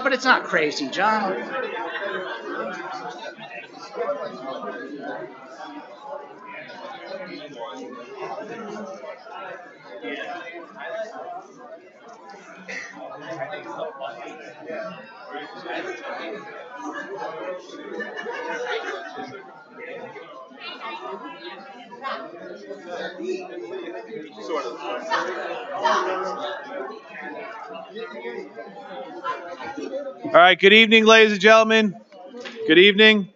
But it's not crazy, John. All right, good evening, ladies and gentlemen. Good evening.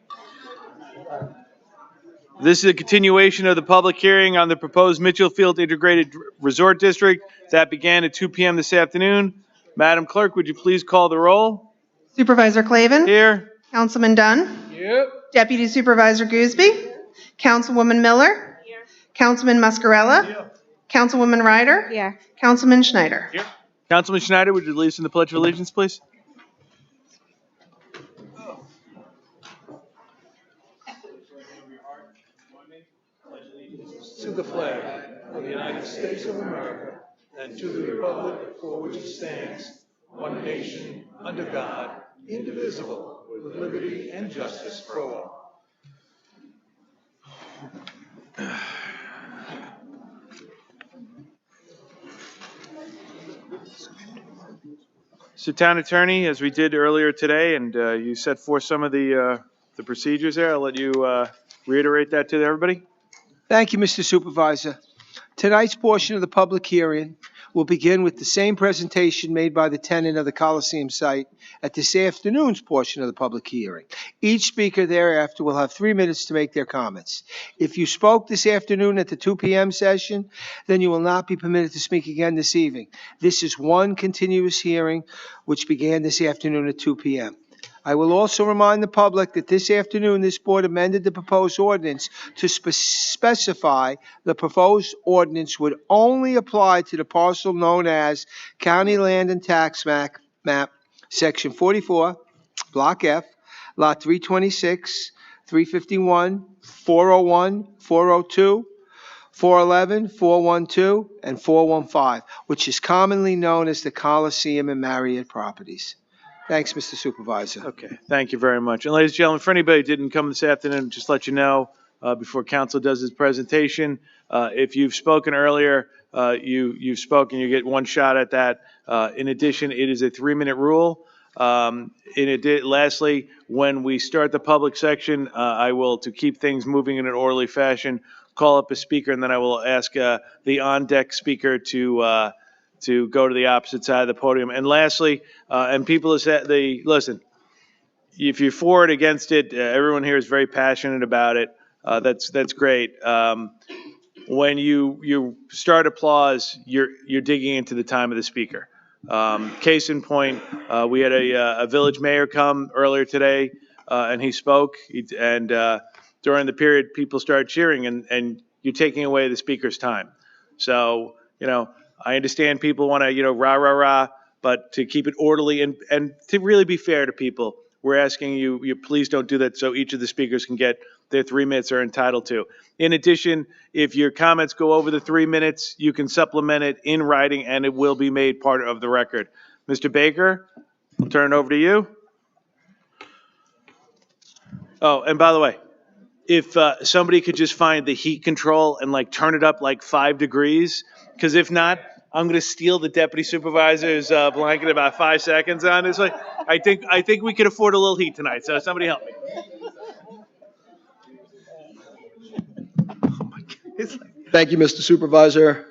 This is a continuation of the public hearing on the proposed Mitchellfield Integrated Resort District that began at 2 p.m. this afternoon. Madam Clerk, would you please call the roll? Supervisor Clavin. Here. Councilman Dunn. Yep. Deputy Supervisor Gooseby. Councilwoman Miller. Here. Councilman Muscarella. Here. Councilwoman Ryder. Here. Councilman Schneider. Here. Councilman Schneider, would you lead us in the Pledge of Allegiance, please? To the flag of the United States of America and to the republic for which it stands, one nation, under God, indivisible, with liberty and justice for all. So, Town Attorney, as we did earlier today, and you set forth some of the procedures there, I'll let you reiterate that to everybody. Thank you, Mr. Supervisor. Tonight's portion of the public hearing will begin with the same presentation made by the tenant of the Coliseum site at this afternoon's portion of the public hearing. Each speaker thereafter will have 3 minutes to make their comments. If you spoke this afternoon at the 2 p.m. session, then you will not be permitted to speak again this evening. This is one continuous hearing which began this afternoon at 2 p.m. I will also remind the public that this afternoon, this board amended the proposed ordinance to specify the proposed ordinance would only apply to the parcel known as County Land and Tax Map, Section 44, Block F, Lot 326, 351, 401, 402, 411, 412, and 415, which is commonly known as the Coliseum and Marriott properties. Thanks, Mr. Supervisor. Okay, thank you very much. And ladies and gentlemen, for anybody who didn't come this afternoon, just let you know before council does its presentation, if you've spoken earlier, you've spoken, you get one shot at that. In addition, it is a 3-minute rule. Lastly, when we start the public section, I will, to keep things moving in an orderly fashion, call up a speaker, and then I will ask the on-deck speaker to go to the opposite side of the podium. And lastly, and people listen, if you're for it, against it, everyone here is very passionate about it. That's great. When you start applause, you're digging into the time of the speaker. Case in point, we had a village mayor come earlier today, and he spoke, and during the period, people started cheering, and you're taking away the speaker's time. So, I understand people want to, rah, rah, rah, but to keep it orderly and to really be fair to people, we're asking you please don't do that so each of the speakers can get their 3 minutes they're entitled to. In addition, if your comments go over the 3 minutes, you can supplement it in writing and it will be made part of the record. Mr. Baker, I'll turn it over to you. Oh, and by the way, if somebody could just find the heat control and turn it up 5 degrees, because if not, I'm going to steal the deputy supervisor's blanket about 5 seconds on this. I think we could afford a little heat tonight. So somebody help me. Thank you, Mr. Supervisor.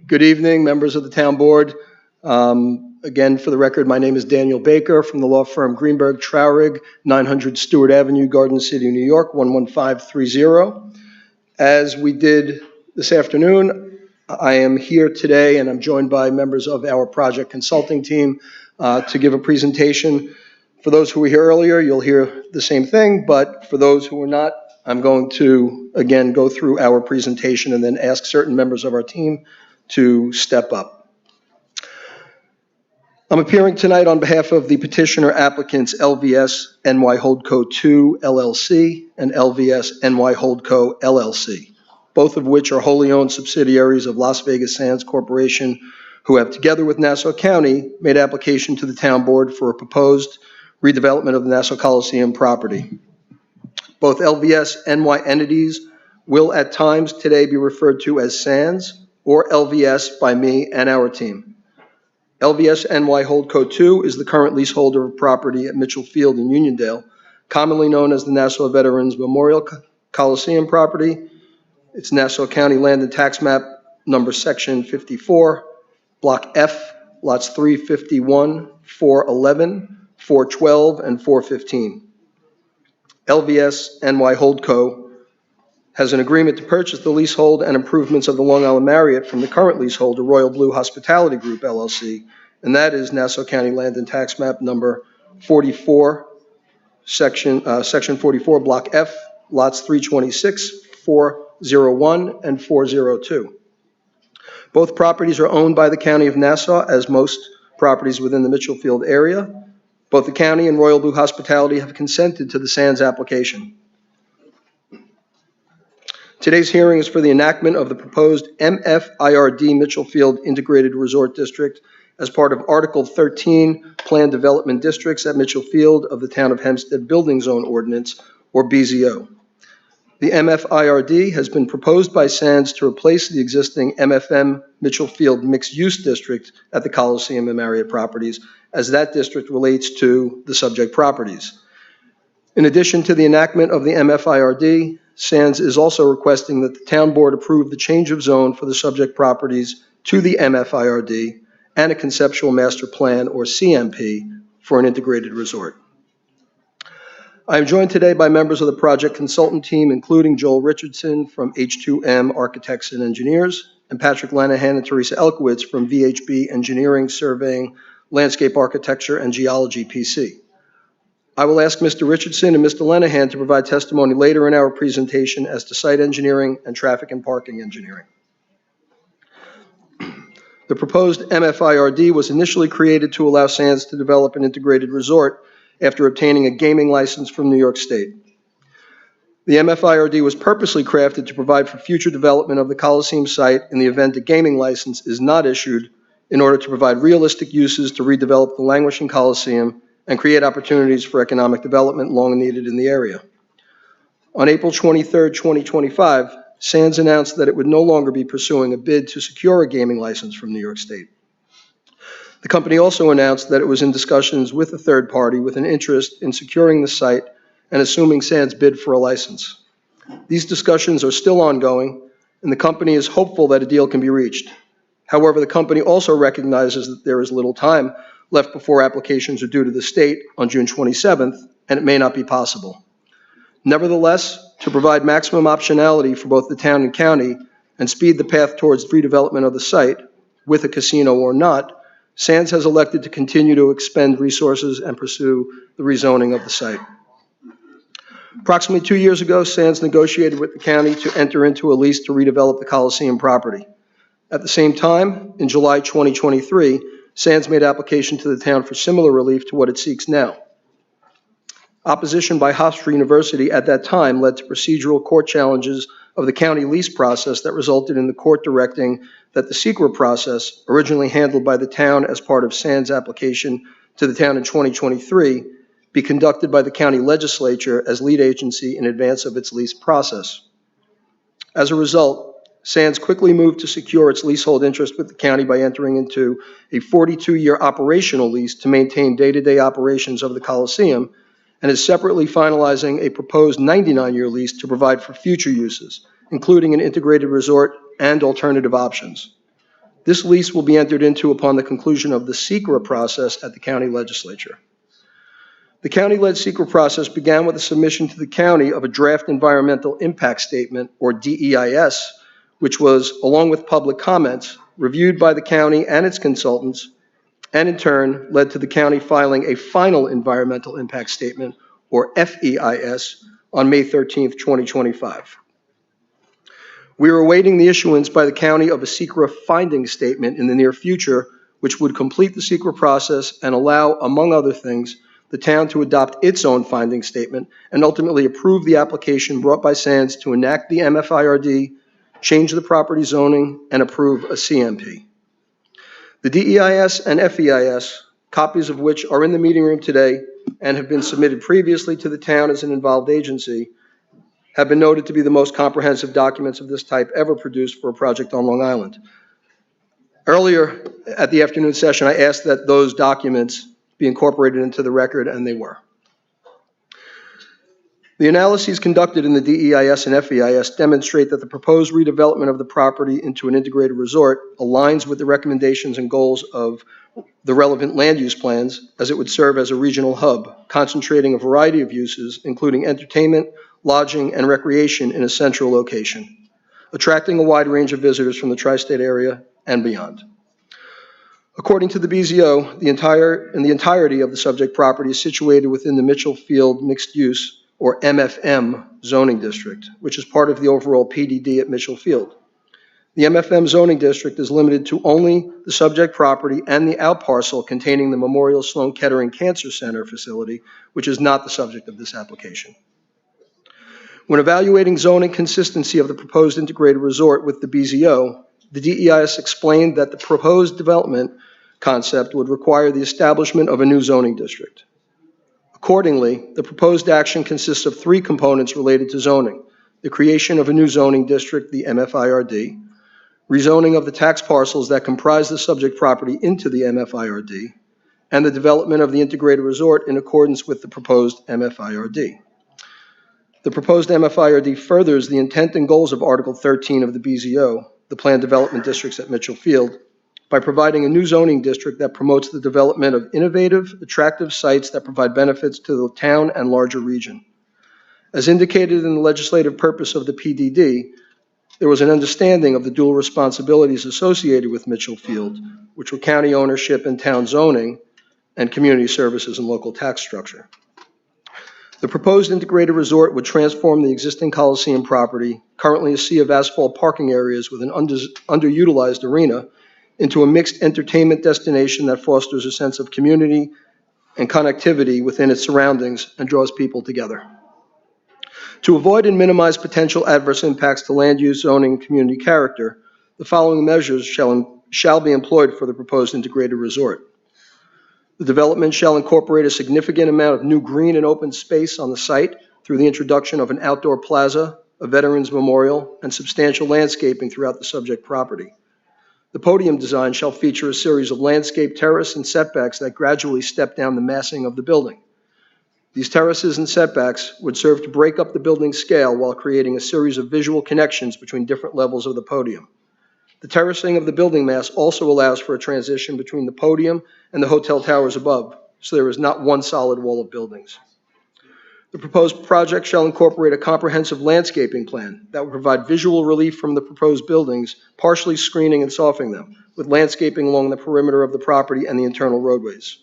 Good evening, members of the town board. Again, for the record, my name is Daniel Baker from the law firm Greenberg Traurig, 900 Stewart Avenue, Garden City, New York, 11530. As we did this afternoon, I am here today and I'm joined by members of our project consulting team to give a presentation. For those who were here earlier, you'll hear the same thing, but for those who were not, I'm going to, again, go through our presentation and then ask certain members of our team to step up. I'm appearing tonight on behalf of the petitioner applicants LVS NY Holdco 2 LLC and LVS NY Holdco LLC, both of which are wholly owned subsidiaries of Las Vegas Sands Corporation, who have, together with Nassau County, made application to the town board for a proposed redevelopment of the Nassau Coliseum property. Both LVS NY entities will at times today be referred to as Sands or LVS by me and our team. LVS NY Holdco 2 is the current leaseholder of property at Mitchell Field in Uniondale, commonly known as the Nassau Veterans Memorial Coliseum property. It's Nassau County Land and Tax Map number section 54, block F, lots 351, 411, 412, and 415. LVS NY Holdco has an agreement to purchase the leasehold and improvements of the Long Island Marriott from the current leaseholder, Royal Blue Hospitality Group, LLC, and that is Nassau County Land and Tax Map number 44, section 44, block F, lots 326, 401, and 402. Both properties are owned by the County of Nassau, as most properties within the Mitchell Field area. Both the county and Royal Blue Hospitality have consented to the Sands application. Today's hearing is for the enactment of the proposed MFIRD Mitchell Field Integrated Resort District as part of Article 13 Planned Development Districts at Mitchell Field of the Town of Hempstead Building Zone Ordinance, or BZO. The MFIRD has been proposed by Sands to replace the existing MFM Mitchell Field Mixed Use District at the Coliseum and Marriott properties, as that district relates to the subject properties. In addition to the enactment of the MFIRD, Sands is also requesting that the town board approve the change of zone for the subject properties to the MFIRD and a conceptual master plan, or CMP, for an integrated resort. I am joined today by members of the project consultant team, including Joel Richardson from H2M Architects and Engineers, and Patrick Lanahan and Teresa Elkowitz from VHB Engineering, Surveying, Landscape Architecture, and Geology, PC. I will ask Mr. Richardson and Mr. Lanahan to provide testimony later in our presentation as to site engineering and traffic and parking engineering. The proposed MFIRD was initially created to allow Sands to develop an integrated resort after obtaining a gaming license from New York State. The MFIRD was purposely crafted to provide for future development of the Coliseum site in the event a gaming license is not issued, in order to provide realistic uses to redevelop the languishing Coliseum and create opportunities for economic development long needed in the area. On April 23, 2025, Sands announced that it would no longer be pursuing a bid to secure a gaming license from New York State. The company also announced that it was in discussions with a third party with an interest in securing the site and assuming Sands' bid for a license. These discussions are still ongoing, and the company is hopeful that a deal can be reached. However, the company also recognizes that there is little time left before applications are due to the state on June 27th, and it may not be possible. Nevertheless, to provide maximum optionality for both the town and county and speed the path towards redevelopment of the site, with a casino or not, Sands has elected to continue to expend resources and pursue the rezoning of the site. Approximately 2 years ago, Sands negotiated with the county to enter into a lease to redevelop the Coliseum property. At the same time, in July 2023, Sands made application to the town for similar relief to what it seeks now. Opposition by Hofstra University at that time led to procedural court challenges of the county lease process that resulted in the court directing that the SEQRA process, originally handled by the town as part of Sands' application to the town in 2023, be conducted by the county legislature as lead agency in advance of its lease process. As a result, Sands quickly moved to secure its leasehold interest with the county by entering into a 42-year operational lease to maintain day-to-day operations of the Coliseum, and is separately finalizing a proposed 99-year lease to provide for future uses, including an integrated resort and alternative options. This lease will be entered into upon the conclusion of the SECRA process at the county legislature. The county-led SECRA process began with a submission to the county of a draft environmental impact statement, or DEIS, which was, along with public comments, reviewed by the county and its consultants, and in turn led to the county filing a final environmental impact statement, or FEIS, on May 13, 2025. We are awaiting the issuance by the county of a SECRA finding statement in the near future, which would complete the SECRA process and allow, among other things, the town to adopt its own finding statement and ultimately approve the application brought by Sands to enact the MFIRD, change the property zoning, and approve a CMP. The DEIS and FEIS, copies of which are in the meeting room today and have been submitted previously to the town as an involved agency, have been noted to be the most comprehensive documents of this type ever produced for a project on Long Island. Earlier at the afternoon session, I asked that those documents be incorporated into the record, and they were. The analyses conducted in the DEIS and FEIS demonstrate that the proposed redevelopment of the property into an integrated resort aligns with the recommendations and goals of the relevant land use plans, as it would serve as a regional hub, concentrating a variety of uses, including entertainment, lodging, and recreation in a central location, attracting a wide range of visitors from the tri-state area and beyond. According to the BZO, the entirety of the subject property is situated within the Mitchell Field Mixed Use, or MFM, zoning district, which is part of the overall PDD at Mitchell Field. The MFM zoning district is limited to only the subject property and the outparcel containing the Memorial Sloan Kettering Cancer Center facility, which is not the subject of this application. When evaluating zoning consistency of the proposed integrated resort with the BZO, the DEIS explained that the proposed development concept would require the establishment of a new zoning district. Accordingly, the proposed action consists of three components related to zoning: the creation of a new zoning district, the MFIRD, rezoning of the tax parcels that comprise the subject property into the MFIRD, and the development of the integrated resort in accordance with the proposed MFIRD. The proposed MFIRD furthers the intent and goals of Article 13 of the BZO, the Planned Development Districts at Mitchell Field, by providing a new zoning district that promotes the development of innovative, attractive sites that provide benefits to the town and larger region. As indicated in the legislative purpose of the PDD, there was an understanding of the dual responsibilities associated with Mitchell Field, which were county ownership and town zoning, and community services and local tax structure. The proposed integrated resort would transform the existing Coliseum property, currently a sea of asphalt parking areas with an underutilized arena, into a mixed entertainment destination that fosters a sense of community and connectivity within its surroundings and draws people together. To avoid and minimize potential adverse impacts to land use, zoning, and community character, the following measures shall be employed for the proposed integrated resort. The development shall incorporate a significant amount of new green and open space on the site through the introduction of an outdoor plaza, a veterans memorial, and substantial landscaping throughout the subject property. The podium design shall feature a series of landscape terrace and setbacks that gradually step down the massing of the building. These terraces and setbacks would serve to break up the building's scale while creating a series of visual connections between different levels of the podium. The terracing of the building mass also allows for a transition between the podium and the hotel towers above, so there is not one solid wall of buildings. The proposed project shall incorporate a comprehensive landscaping plan that would provide visual relief from the proposed buildings, partially screening and softening them, with landscaping along the perimeter of the property and the internal roadways.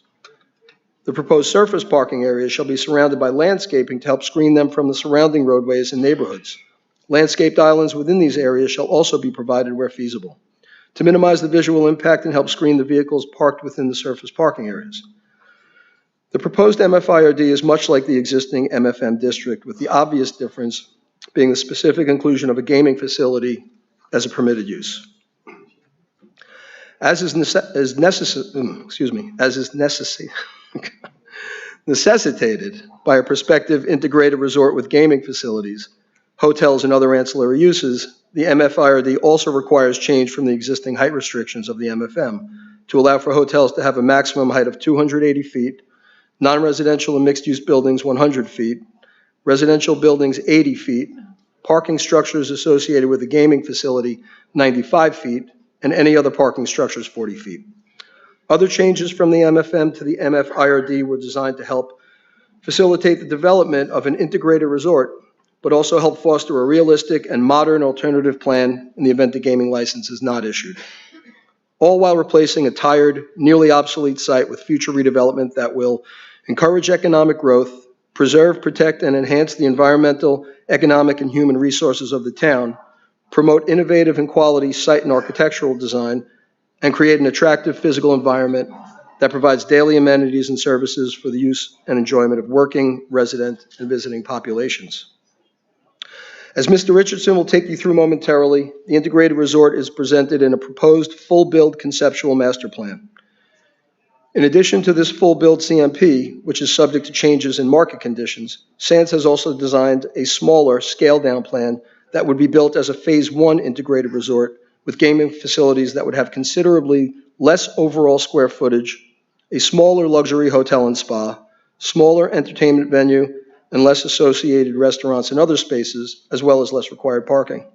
The proposed surface parking areas shall be surrounded by landscaping to help screen them from the surrounding roadways and neighborhoods. Landscaped islands within these areas shall also be provided where feasible, to minimize the visual impact and help screen the vehicles parked within the surface parking areas. The proposed MFIRD is much like the existing MFM district, with the obvious difference being the specific inclusion of a gaming facility as a permitted use. As is necessitated by a prospective integrated resort with gaming facilities, hotels, and other ancillary uses, the MFIRD also requires change from the existing height restrictions of the MFM to allow for hotels to have a maximum height of 280 feet, non-residential and mixed-use buildings 100 feet, residential buildings 80 feet, parking structures associated with a gaming facility 95 feet, and any other parking structures 40 feet. Other changes from the MFM to the MFIRD were designed to help facilitate the development of an integrated resort, but also help foster a realistic and modern alternative plan in the event the gaming license is not issued, all while replacing a tired, nearly obsolete site with future redevelopment that will encourage economic growth, preserve, protect, and enhance the environmental, economic, and human resources of the town, promote innovative and quality site and architectural design, and create an attractive physical environment that provides daily amenities and services for the use and enjoyment of working, resident, and visiting populations. As Mr. Richardson will take you through momentarily, the integrated resort is presented in a proposed full-build conceptual master plan. In addition to this full-build CMP, which is subject to changes in market conditions, SANS has also designed a smaller, scaled-down plan that would be built as a Phase 1 integrated resort with gaming facilities that would have considerably less overall square footage, a smaller luxury hotel and spa, smaller entertainment venue, and less associated restaurants and other spaces, as well as less required parking.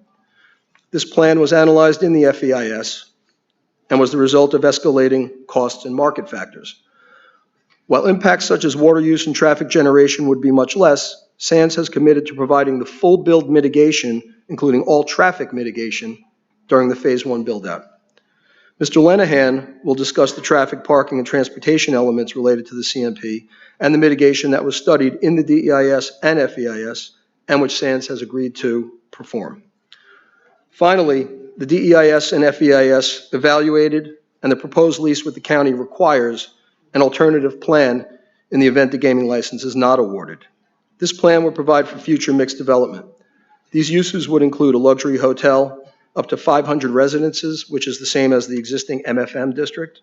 This plan was analyzed in the FEIS and was the result of escalating costs and market factors. While impacts such as water use and traffic generation would be much less, SANS has committed to providing the full build mitigation, including all traffic mitigation, during the Phase 1 build-out. Mr. Lenahan will discuss the traffic, parking, and transportation elements related to the CMP and the mitigation that was studied in the DEIS and FEIS and which SANS has agreed to perform. Finally, the DEIS and FEIS evaluated, and the proposed lease with the county requires an alternative plan in the event the gaming license is not awarded. This plan will provide for future mixed development. These uses would include a luxury hotel, up to 500 residences, which is the same as the existing MFM district,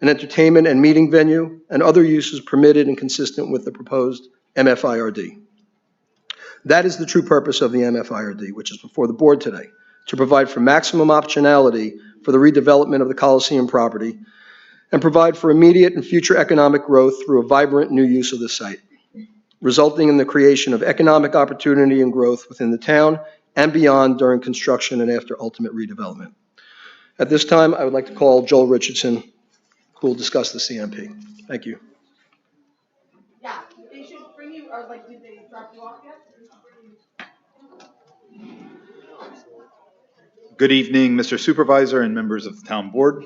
an entertainment and meeting venue, and other uses permitted and consistent with the proposed MFIRD. That is the true purpose of the MFIRD, which is before the board today, to provide for maximum optionality for the redevelopment of the Coliseum property and provide for immediate and future economic growth through a vibrant new use of the site, resulting in the creation of economic opportunity and growth within the town and beyond during construction and after ultimate redevelopment. At this time, I would like to call Joel Richardson, who will discuss the CMP. Thank you. Yeah, they should bring you, or like, did they drop you off yet? Good evening, Mr. Supervisor and members of the Town Board.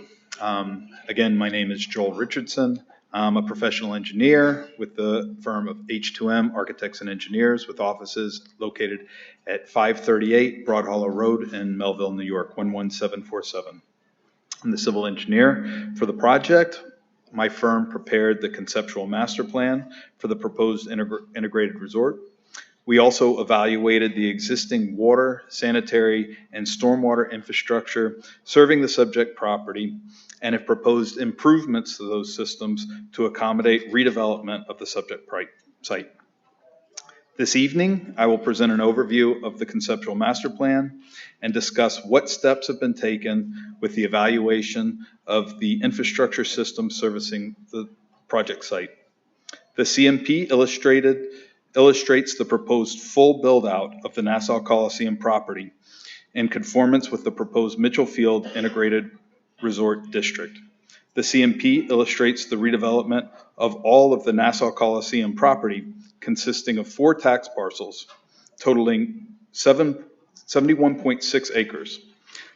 Again, my name is Joel Richardson. I'm a professional engineer with the firm of H2M Architects and Engineers with offices located at 538 Broad Hollow Road in Melville, New York, 11747. I'm the civil engineer for the project. My firm prepared the conceptual master plan for the proposed integrated resort. We also evaluated the existing water, sanitary, and stormwater infrastructure serving the subject property and have proposed improvements to those systems to accommodate redevelopment of the subject site. This evening, I will present an overview of the conceptual master plan and discuss what steps have been taken with the evaluation of the infrastructure system servicing the project site. The CMP illustrates the proposed full build-out of the Nassau Coliseum property in conformance with the proposed Mitchell Field Integrated Resort District. The CMP illustrates the redevelopment of all of the Nassau Coliseum property consisting of 4 tax parcels totaling 71.6 acres.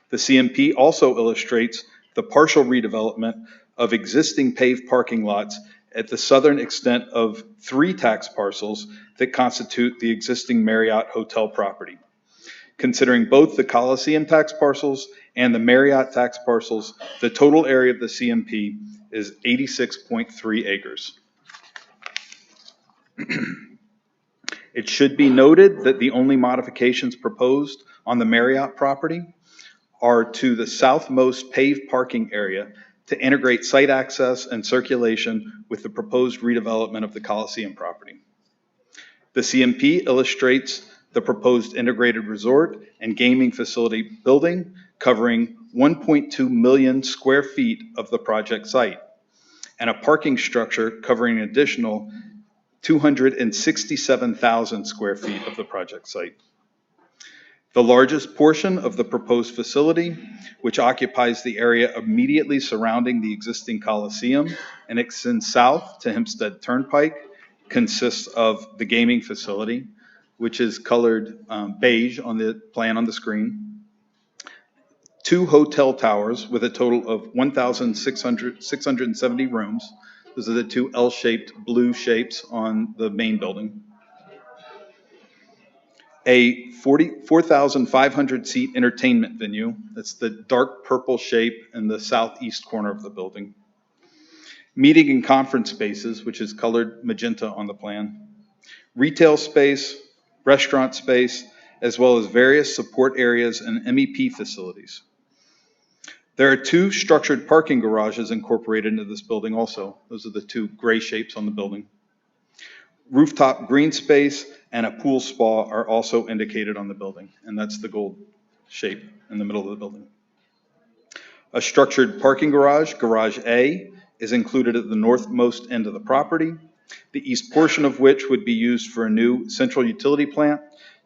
The CMP also illustrates the partial redevelopment of existing paved parking lots at the southern extent of 3 tax parcels that constitute the existing Marriott Hotel property. Considering both the Coliseum tax parcels and the Marriott tax parcels, the total area of the CMP is 86.3 acres. It should be noted that the only modifications proposed on the Marriott property are to the southmost paved parking area to integrate site access and circulation with the proposed redevelopment of the Coliseum property. The CMP illustrates the proposed integrated resort and gaming facility building covering 1.2 million square feet of the project site and a parking structure covering an additional 267,000 square feet of the project site. The largest portion of the proposed facility, which occupies the area immediately surrounding the existing Coliseum and extends south to Hempstead Turnpike, consists of the gaming facility, which is colored beige on the plan on the screen, 2 hotel towers with a total of 670 rooms. Those are the 2 L-shaped blue shapes on the main building. A 4,500 seat entertainment venue. That's the dark purple shape in the southeast corner of the building. Meeting and conference spaces, which is colored magenta on the plan. Retail space, restaurant space, as well as various support areas and MEP facilities. There are 2 structured parking garages incorporated into this building also. Those are the 2 gray shapes on the building. Rooftop green space and a pool spa are also indicated on the building, and that's the gold shape in the middle of the building. A structured parking garage, Garage A, is included at the northmost end of the property, the east portion of which would be used for a new central utility plant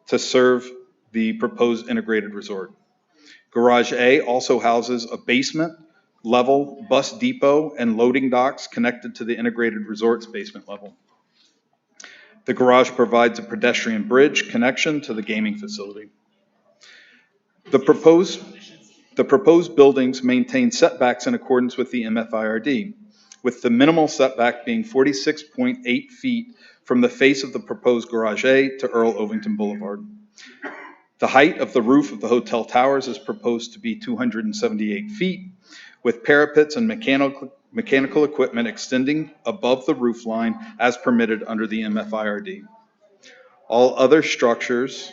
to serve the proposed integrated resort. Garage A also houses a basement, level, bus depot, and loading docks connected to the integrated resort's basement level. The garage provides a pedestrian bridge connection to the gaming facility. The proposed buildings maintain setbacks in accordance with the MFIRD, with the minimal setback being 46.8 feet from the face of the proposed Garage A to Earl Ovington Boulevard. The height of the roof of the hotel towers is proposed to be 278 feet, with parapets and mechanical equipment extending above the roof line as permitted under the MFIRD. All other structures,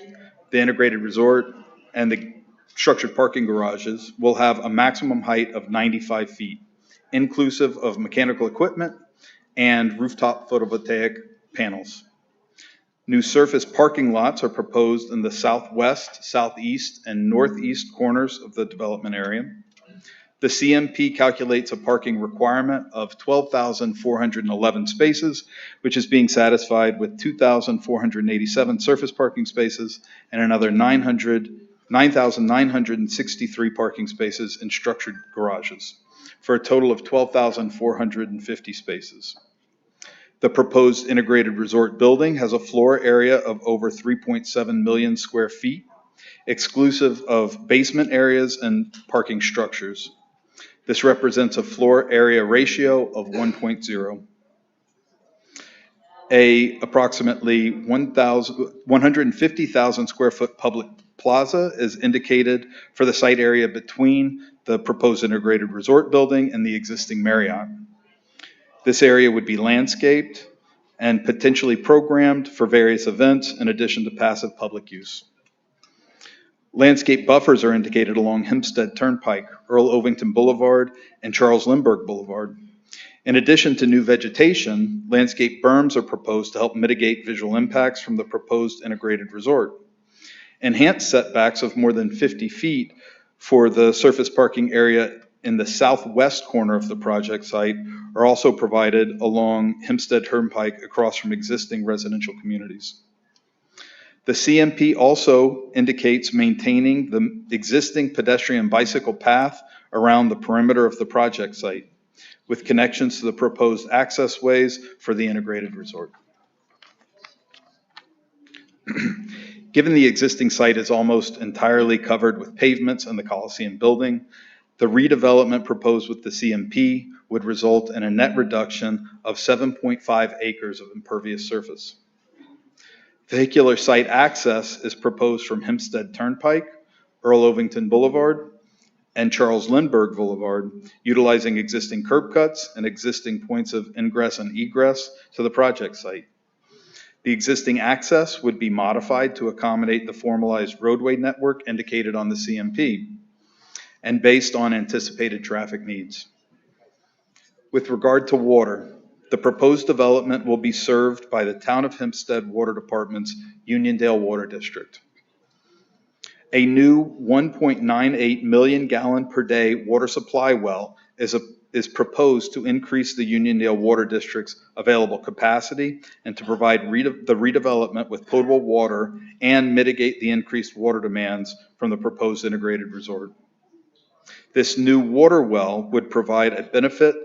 the integrated resort and the structured parking garages, will have a maximum height of 95 feet, inclusive of mechanical equipment and rooftop photovoltaic panels. New surface parking lots are proposed in the southwest, southeast, and northeast corners of the development area. The CMP calculates a parking requirement of 12,411 spaces, which is being satisfied with 2,487 surface parking spaces and another 9,963 parking spaces in structured garages, for a total of 12,450 spaces. The proposed integrated resort building has a floor area of over 3.7 million square feet, exclusive of basement areas and parking structures. This represents a floor area ratio of 1.0. A approximately 150,000 square foot public plaza is indicated for the site area between the proposed integrated resort building and the existing Marriott. This area would be landscaped and potentially programmed for various events in addition to passive public use. Landscape buffers are indicated along Hempstead Turnpike, Earl Ovington Boulevard, and Charles Lindbergh Boulevard. In addition to new vegetation, landscape berms are proposed to help mitigate visual impacts from the proposed integrated resort. Enhanced setbacks of more than 50 feet for the surface parking area in the southwest corner of the project site are also provided along Hempstead Turnpike across from existing residential communities. The CMP also indicates maintaining the existing pedestrian bicycle path around the perimeter of the project site, with connections to the proposed access ways for the integrated resort. Given the existing site is almost entirely covered with pavements in the Coliseum building, the redevelopment proposed with the CMP would result in a net reduction of 7.5 acres of impervious surface. Vehicular site access is proposed from Hempstead Turnpike, Earl Ovington Boulevard, and Charles Lindbergh Boulevard, utilizing existing curb cuts and existing points of ingress and egress to the project site. The existing access would be modified to accommodate the formalized roadway network indicated on the CMP and based on anticipated traffic needs. With regard to water, the proposed development will be served by the Town of Hempstead Water Department's Uniondale Water District. A new 1.98 million gallon per day water supply well is is proposed to increase the Uniondale Water District's available capacity and to provide the redevelopment with potable water and mitigate the increased water demands from the proposed integrated resort. This new water well would provide a benefit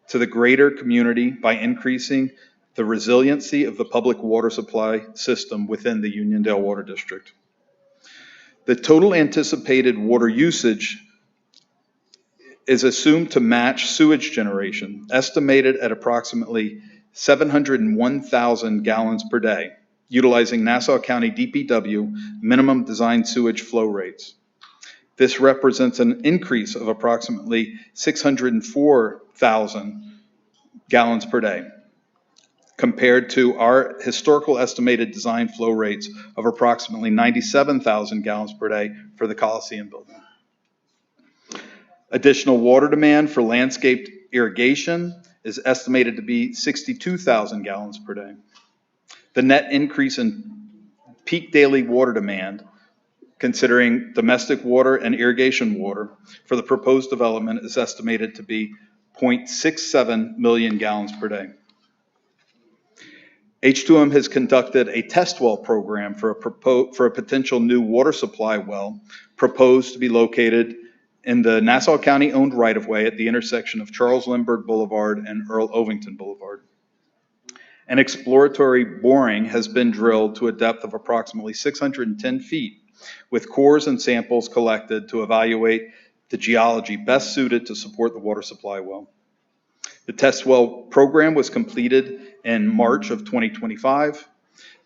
to the greater community by increasing the resiliency of the public water supply system within the Uniondale Water District. The total anticipated water usage is assumed to match sewage generation, estimated at approximately 701,000 gallons per day, utilizing Nassau County DPW minimum design sewage flow rates. This represents an increase of approximately 604,000 gallons per day, compared to our historical estimated design flow rates of approximately 97,000 gallons per day for the Coliseum building. Additional water demand for landscaped irrigation is estimated to be 62,000 gallons per day. The net increase in peak daily water demand, considering domestic water and irrigation water, for the proposed development is estimated to be 0.67 million gallons per day. H2M has conducted a test well program for a potential new water supply well proposed to be located in the Nassau County-owned right-of-way at the intersection of Charles Lindbergh Boulevard and Earl Ovington Boulevard. An exploratory boring has been drilled to a depth of approximately 610 feet, with cores and samples collected to evaluate the geology best suited to support the water supply well. The test well program was completed in March of 2025.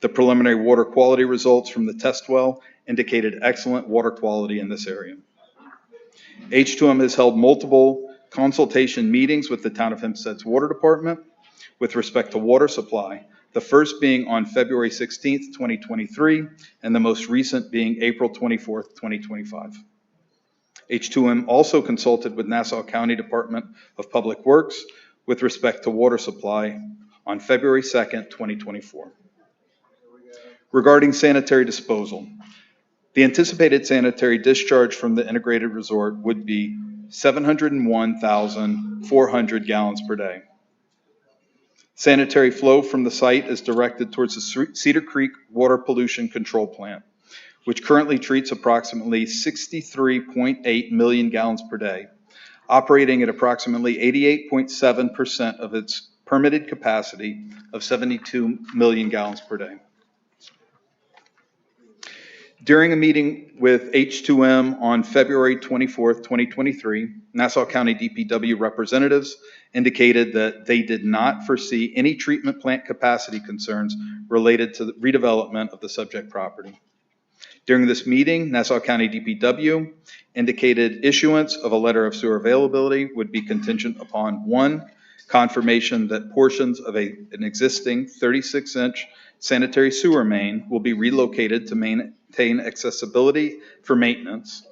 The preliminary water quality results from the test well indicated excellent water quality in this area. H2M has held multiple consultation meetings with the Town of Hempstead's Water Department with respect to water supply, the first being on February 16th, 2023, and the most recent being April 24th, 2025. H2M also consulted with Nassau County Department of Public Works with respect to water supply on February 2nd, 2024. Regarding sanitary disposal, the anticipated sanitary discharge from the integrated resort would be 701,400 gallons per day. Sanitary flow from the site is directed towards the Cedar Creek Water Pollution Control Plant, which currently treats approximately 63.8 million gallons per day, operating at approximately 88.7% of its permitted capacity of 72 million gallons per day. During a meeting with H2M on February 24th, 2023, Nassau County DPW representatives indicated that they did not foresee any treatment plant capacity concerns related to the redevelopment of the subject property. During this meeting, Nassau County DPW indicated issuance of a letter of sewer availability would be contingent upon: 1, confirmation that portions of an existing 36-inch sanitary sewer main will be relocated to maintain accessibility for maintenance,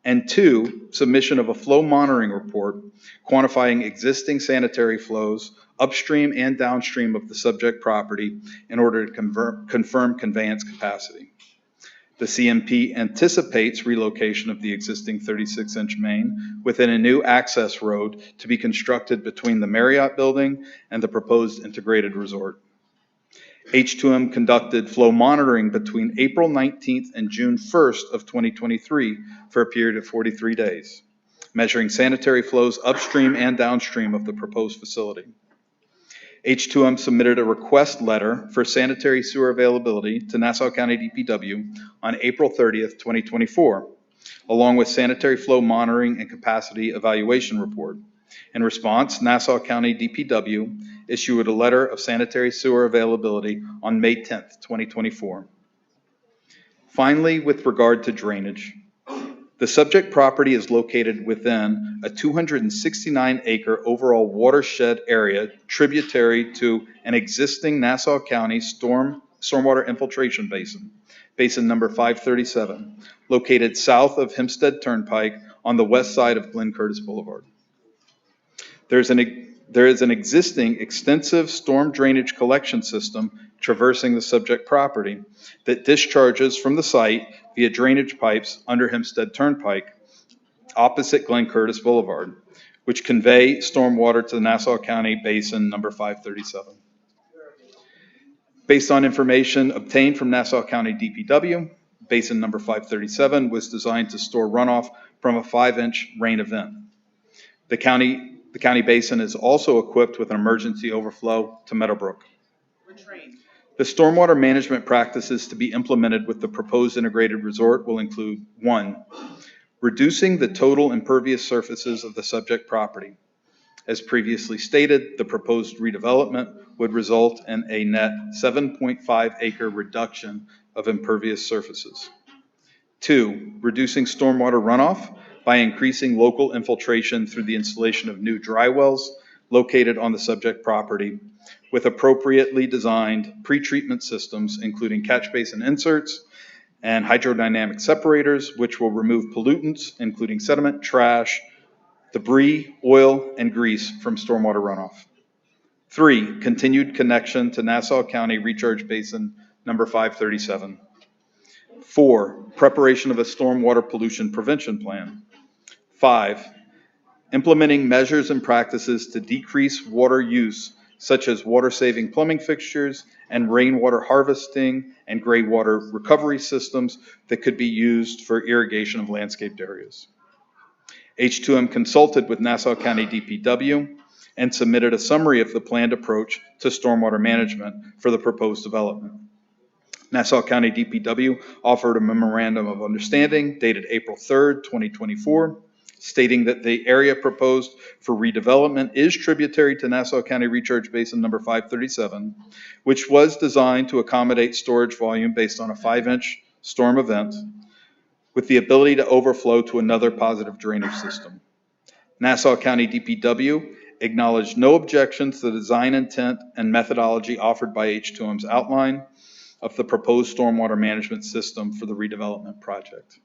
and 2, submission of a flow monitoring report quantifying existing sanitary flows upstream and downstream of the subject property in order to confirm conveyance capacity. The CMP anticipates relocation of the existing 36-inch main within a new access road to be constructed between the Marriott building and the proposed integrated resort. H2M conducted flow monitoring between April 19th and June 1st of 2023 for a period of 43 days, measuring sanitary flows upstream and downstream of the proposed facility. H2M submitted a request letter for sanitary sewer availability to Nassau County DPW on April 30th, 2024, along with sanitary flow monitoring and capacity evaluation report. In response, Nassau County DPW issued a letter of sanitary sewer availability on May 10th, 2024. Finally, with regard to drainage, the subject property is located within a 269-acre overall watershed area tributary to an existing Nassau County stormwater infiltration basin, basin number 537, located south of Hempstead Turnpike on the west side of Glen Curtis Boulevard. There is an existing extensive storm drainage collection system traversing the subject property that discharges from the site via drainage pipes under Hempstead Turnpike, opposite Glen Curtis Boulevard, which convey stormwater to the Nassau County Basin number 537. Based on information obtained from Nassau County DPW, Basin number 537 was designed to store runoff from a 5-inch rain event. The county basin is also equipped with an emergency overflow to Meadowbrook. The stormwater management practices to be implemented with the proposed integrated resort will include 1, reducing the total impervious surfaces of the subject property. As previously stated, the proposed redevelopment would result in a net 7.5 acre reduction of impervious surfaces. 2, reducing stormwater runoff by increasing local infiltration through the installation of new dry wells located on the subject property with appropriately designed pretreatment systems, including catch basin inserts and hydrodynamic separators, which will remove pollutants, including sediment, trash, debris, oil, and grease from stormwater runoff. 3, continued connection to Nassau County Recharge Basin number 537. 4, preparation of a stormwater pollution prevention plan. 5, implementing measures and practices to decrease water use, such as water-saving plumbing fixtures and rainwater harvesting and gray water recovery systems that could be used for irrigation of landscaped areas. H2M consulted with Nassau County DPW and submitted a summary of the planned approach to stormwater management for the proposed development. Nassau County DPW offered a memorandum of understanding dated April 3rd, 2024, stating that the area proposed for redevelopment is tributary to Nassau County Recharge Basin number 537, which was designed to accommodate storage volume based on a 5-inch storm event, with the ability to overflow to another positive drainage system. Nassau County DPW acknowledged no objections to the design intent and methodology offered by H2M's outline of the proposed stormwater management system for the redevelopment project.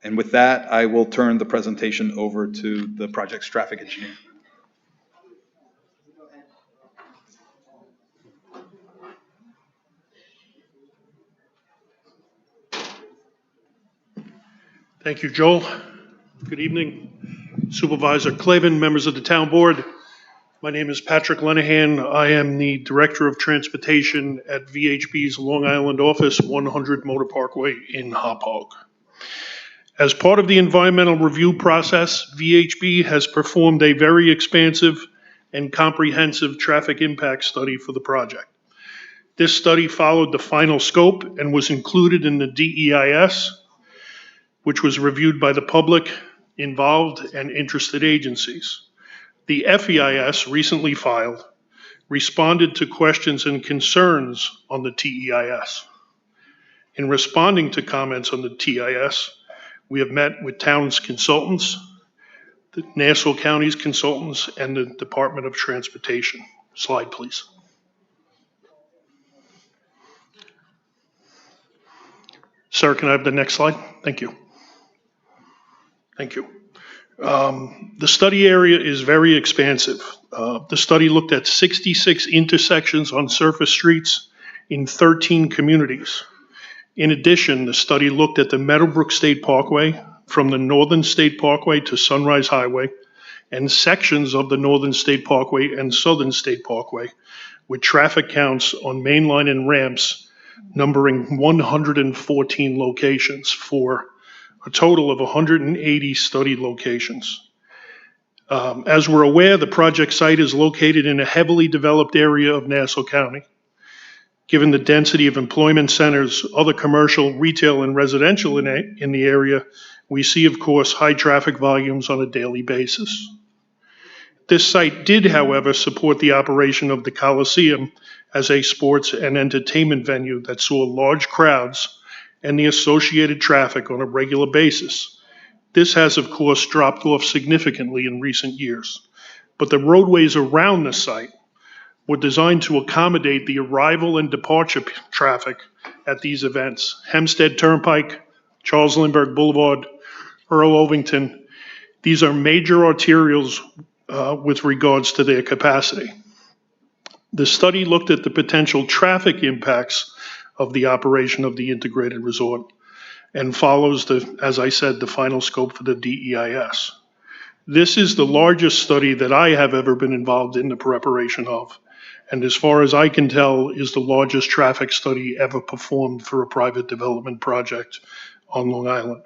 And with that, I will turn the presentation over to the project's traffic engineer. Thank you, Joel. Good evening, Supervisor Clavin, members of the town board. My name is Patrick Lenahan. I am the Director of Transportation at VHB's Long Island office, 100 Motor Parkway in Hauppauge. As part of the environmental review process, VHB has performed a very expansive and comprehensive traffic impact study for the project. This study followed the final scope and was included in the DEIS, which was reviewed by the public, involved, and interested agencies. The FEIS, recently filed, responded to questions and concerns on the TEIS. In responding to comments on the TIS, we have met with town's consultants, the Nassau County's consultants, and the Department of Transportation. Slide, please. Sir, can I have the next slide? Thank you. Thank you. The study area is very expansive. The study looked at 66 intersections on surface streets in 13 communities. In addition, the study looked at the Meadowbrook State Parkway from the Northern State Parkway to Sunrise Highway and sections of the Northern State Parkway and Southern State Parkway with traffic counts on main line and ramps numbering 114 locations for a total of 180 study locations. As we're aware, the project site is located in a heavily developed area of Nassau County. Given the density of employment centers, other commercial, retail, and residential in the area, we see, of course, high traffic volumes on a daily basis. This site did, however, support the operation of the Coliseum as a sports and entertainment venue that saw large crowds and the associated traffic on a regular basis. This has, of course, dropped off significantly in recent years, but the roadways around the site were designed to accommodate the arrival and departure traffic at these events. Hempstead Turnpike, Charles Lindbergh Boulevard, Earl Ovington, these are major arterials with regards to their capacity. The study looked at the potential traffic impacts of the operation of the integrated resort and follows as I said, the final scope for the DEIS. This is the largest study that I have ever been involved in the preparation of, and as far as I can tell, is the largest traffic study ever performed for a private development project on Long Island.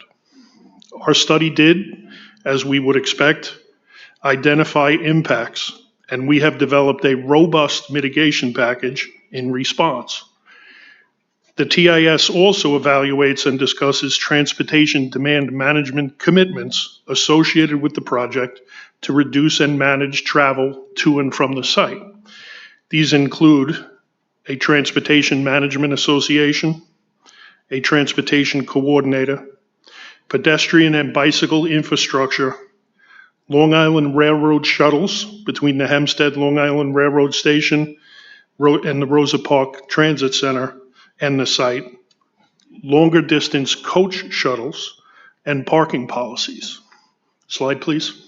Our study did, as we would expect, identify impacts, and we have developed a robust mitigation package in response. The TIS also evaluates and discusses transportation demand management commitments associated with the project to reduce and manage travel to and from the site. These include a transportation management association, a transportation coordinator, pedestrian and bicycle infrastructure, Long Island Railroad shuttles between the Hempstead Long Island Railroad Station and the Rosa Park Transit Center and the site, longer distance coach shuttles, and parking policies. Slide, please.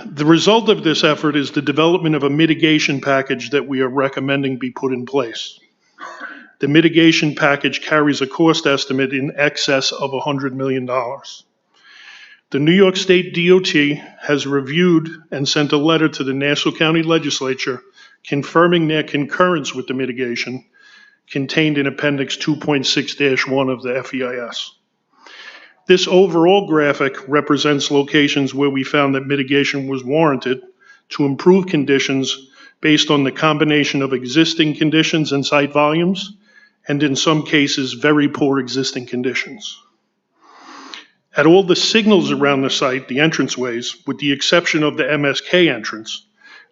The result of this effort is the development of a mitigation package that we are recommending be put in place. The mitigation package carries a cost estimate in excess of $100 million. The New York State DOT has reviewed and sent a letter to the Nassau County Legislature confirming their concurrence with the mitigation contained in Appendix 2.6-1 of the FEIS. This overall graphic represents locations where we found that mitigation was warranted to improve conditions based on the combination of existing conditions and site volumes, and in some cases, very poor existing conditions. At all the signals around the site, the entranceways, with the exception of the MSK entrance,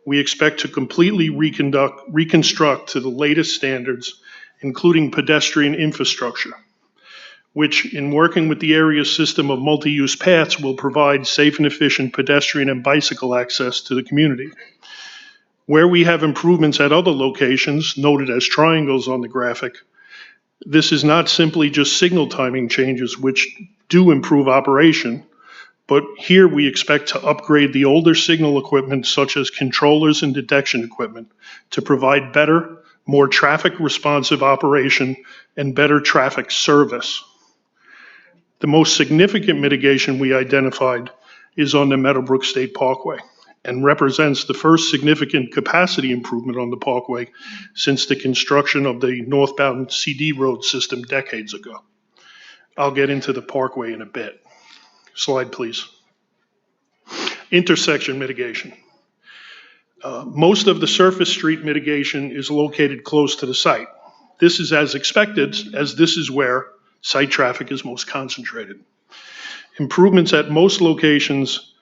we expect to completely reconstruct to the latest standards, including pedestrian infrastructure, which, in working with the area's system of multi-use paths, will provide safe and efficient pedestrian and bicycle access to the community. Where we have improvements at other locations, noted as triangles on the graphic, this is not simply just signal timing changes, which do improve operation, but here we expect to upgrade the older signal equipment, such as controllers and detection equipment, to provide better, more traffic responsive operation and better traffic service. The most significant mitigation we identified is on the Meadowbrook State Parkway and represents the first significant capacity improvement on the parkway since the construction of the northbound CD road system decades ago. I'll get into the parkway in a bit. Slide, please. Intersection mitigation. Most of the surface street mitigation is located close to the site. This is as expected, as this is where site traffic is most concentrated. Improvements at most locations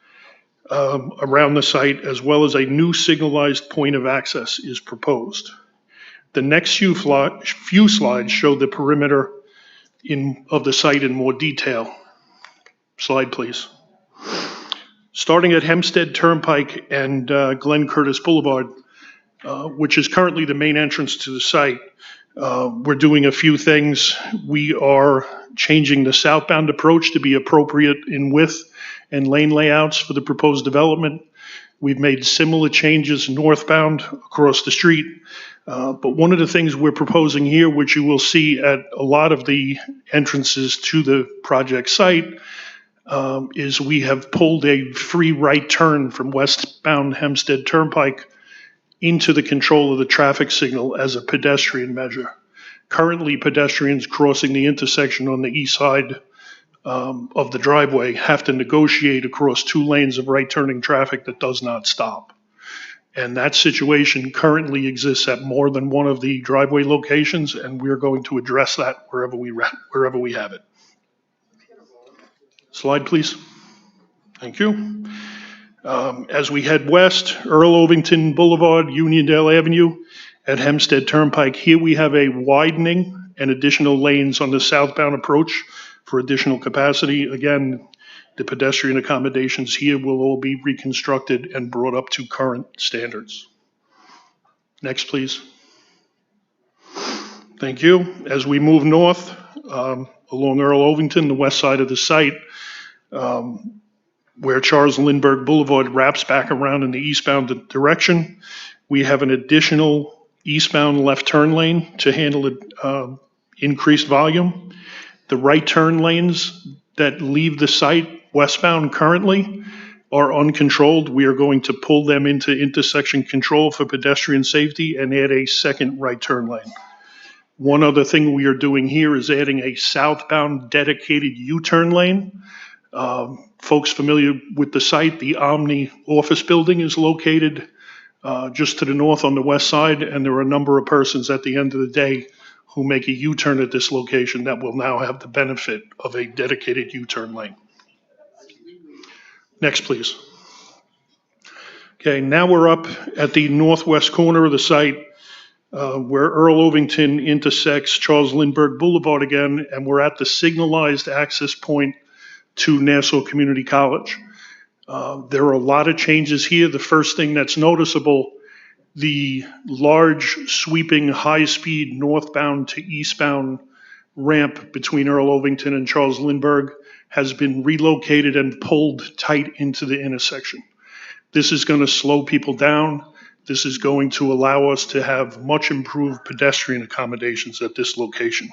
around the site, as well as a new signalized point of access, is proposed. The next few slides show the perimeter of the site in more detail. Slide, please. Starting at Hempstead Turnpike and Glen Curtis Boulevard, which is currently the main entrance to the site, we're doing a few things. We are changing the southbound approach to be appropriate in width and lane layouts for the proposed development. We've made similar changes northbound across the street. But one of the things we're proposing here, which you will see at a lot of the entrances to the project site, is we have pulled a free right turn from westbound Hempstead Turnpike into the control of the traffic signal as a pedestrian measure. Currently, pedestrians crossing the intersection on the east side of the driveway have to negotiate across 2 lanes of right turning traffic that does not stop. And that situation currently exists at more than one of the driveway locations, and we're going to address that wherever we have it. Slide, please. Thank you. As we head west, Earl Ovington Boulevard, Uniondale Avenue, at Hempstead Turnpike, here we have a widening and additional lanes on the southbound approach for additional capacity. Again, the pedestrian accommodations here will all be reconstructed and brought up to current standards. Next, please. Thank you. As we move north along Earl Ovington, the west side of the site, where Charles Lindbergh Boulevard wraps back around in the eastbound direction, we have an additional eastbound left turn lane to handle increased volume. The right turn lanes that leave the site westbound currently are uncontrolled. We are going to pull them into intersection control for pedestrian safety and add a second right turn lane. One other thing we are doing here is adding a southbound dedicated U-turn lane. Folks familiar with the site, the Omni office building is located just to the north on the west side, and there are a number of persons at the end of the day who make a U-turn at this location that will now have the benefit of a dedicated U-turn lane. Next, please. Okay, now we're up at the northwest corner of the site where Earl Ovington intersects Charles Lindbergh Boulevard again, and we're at the signalized access point to Nassau Community College. There are a lot of changes here. The first thing that's noticeable, the large sweeping high-speed northbound to eastbound ramp between Earl Ovington and Charles Lindbergh has been relocated and pulled tight into the intersection. This is going to slow people down. This is going to allow us to have much improved pedestrian accommodations at this location.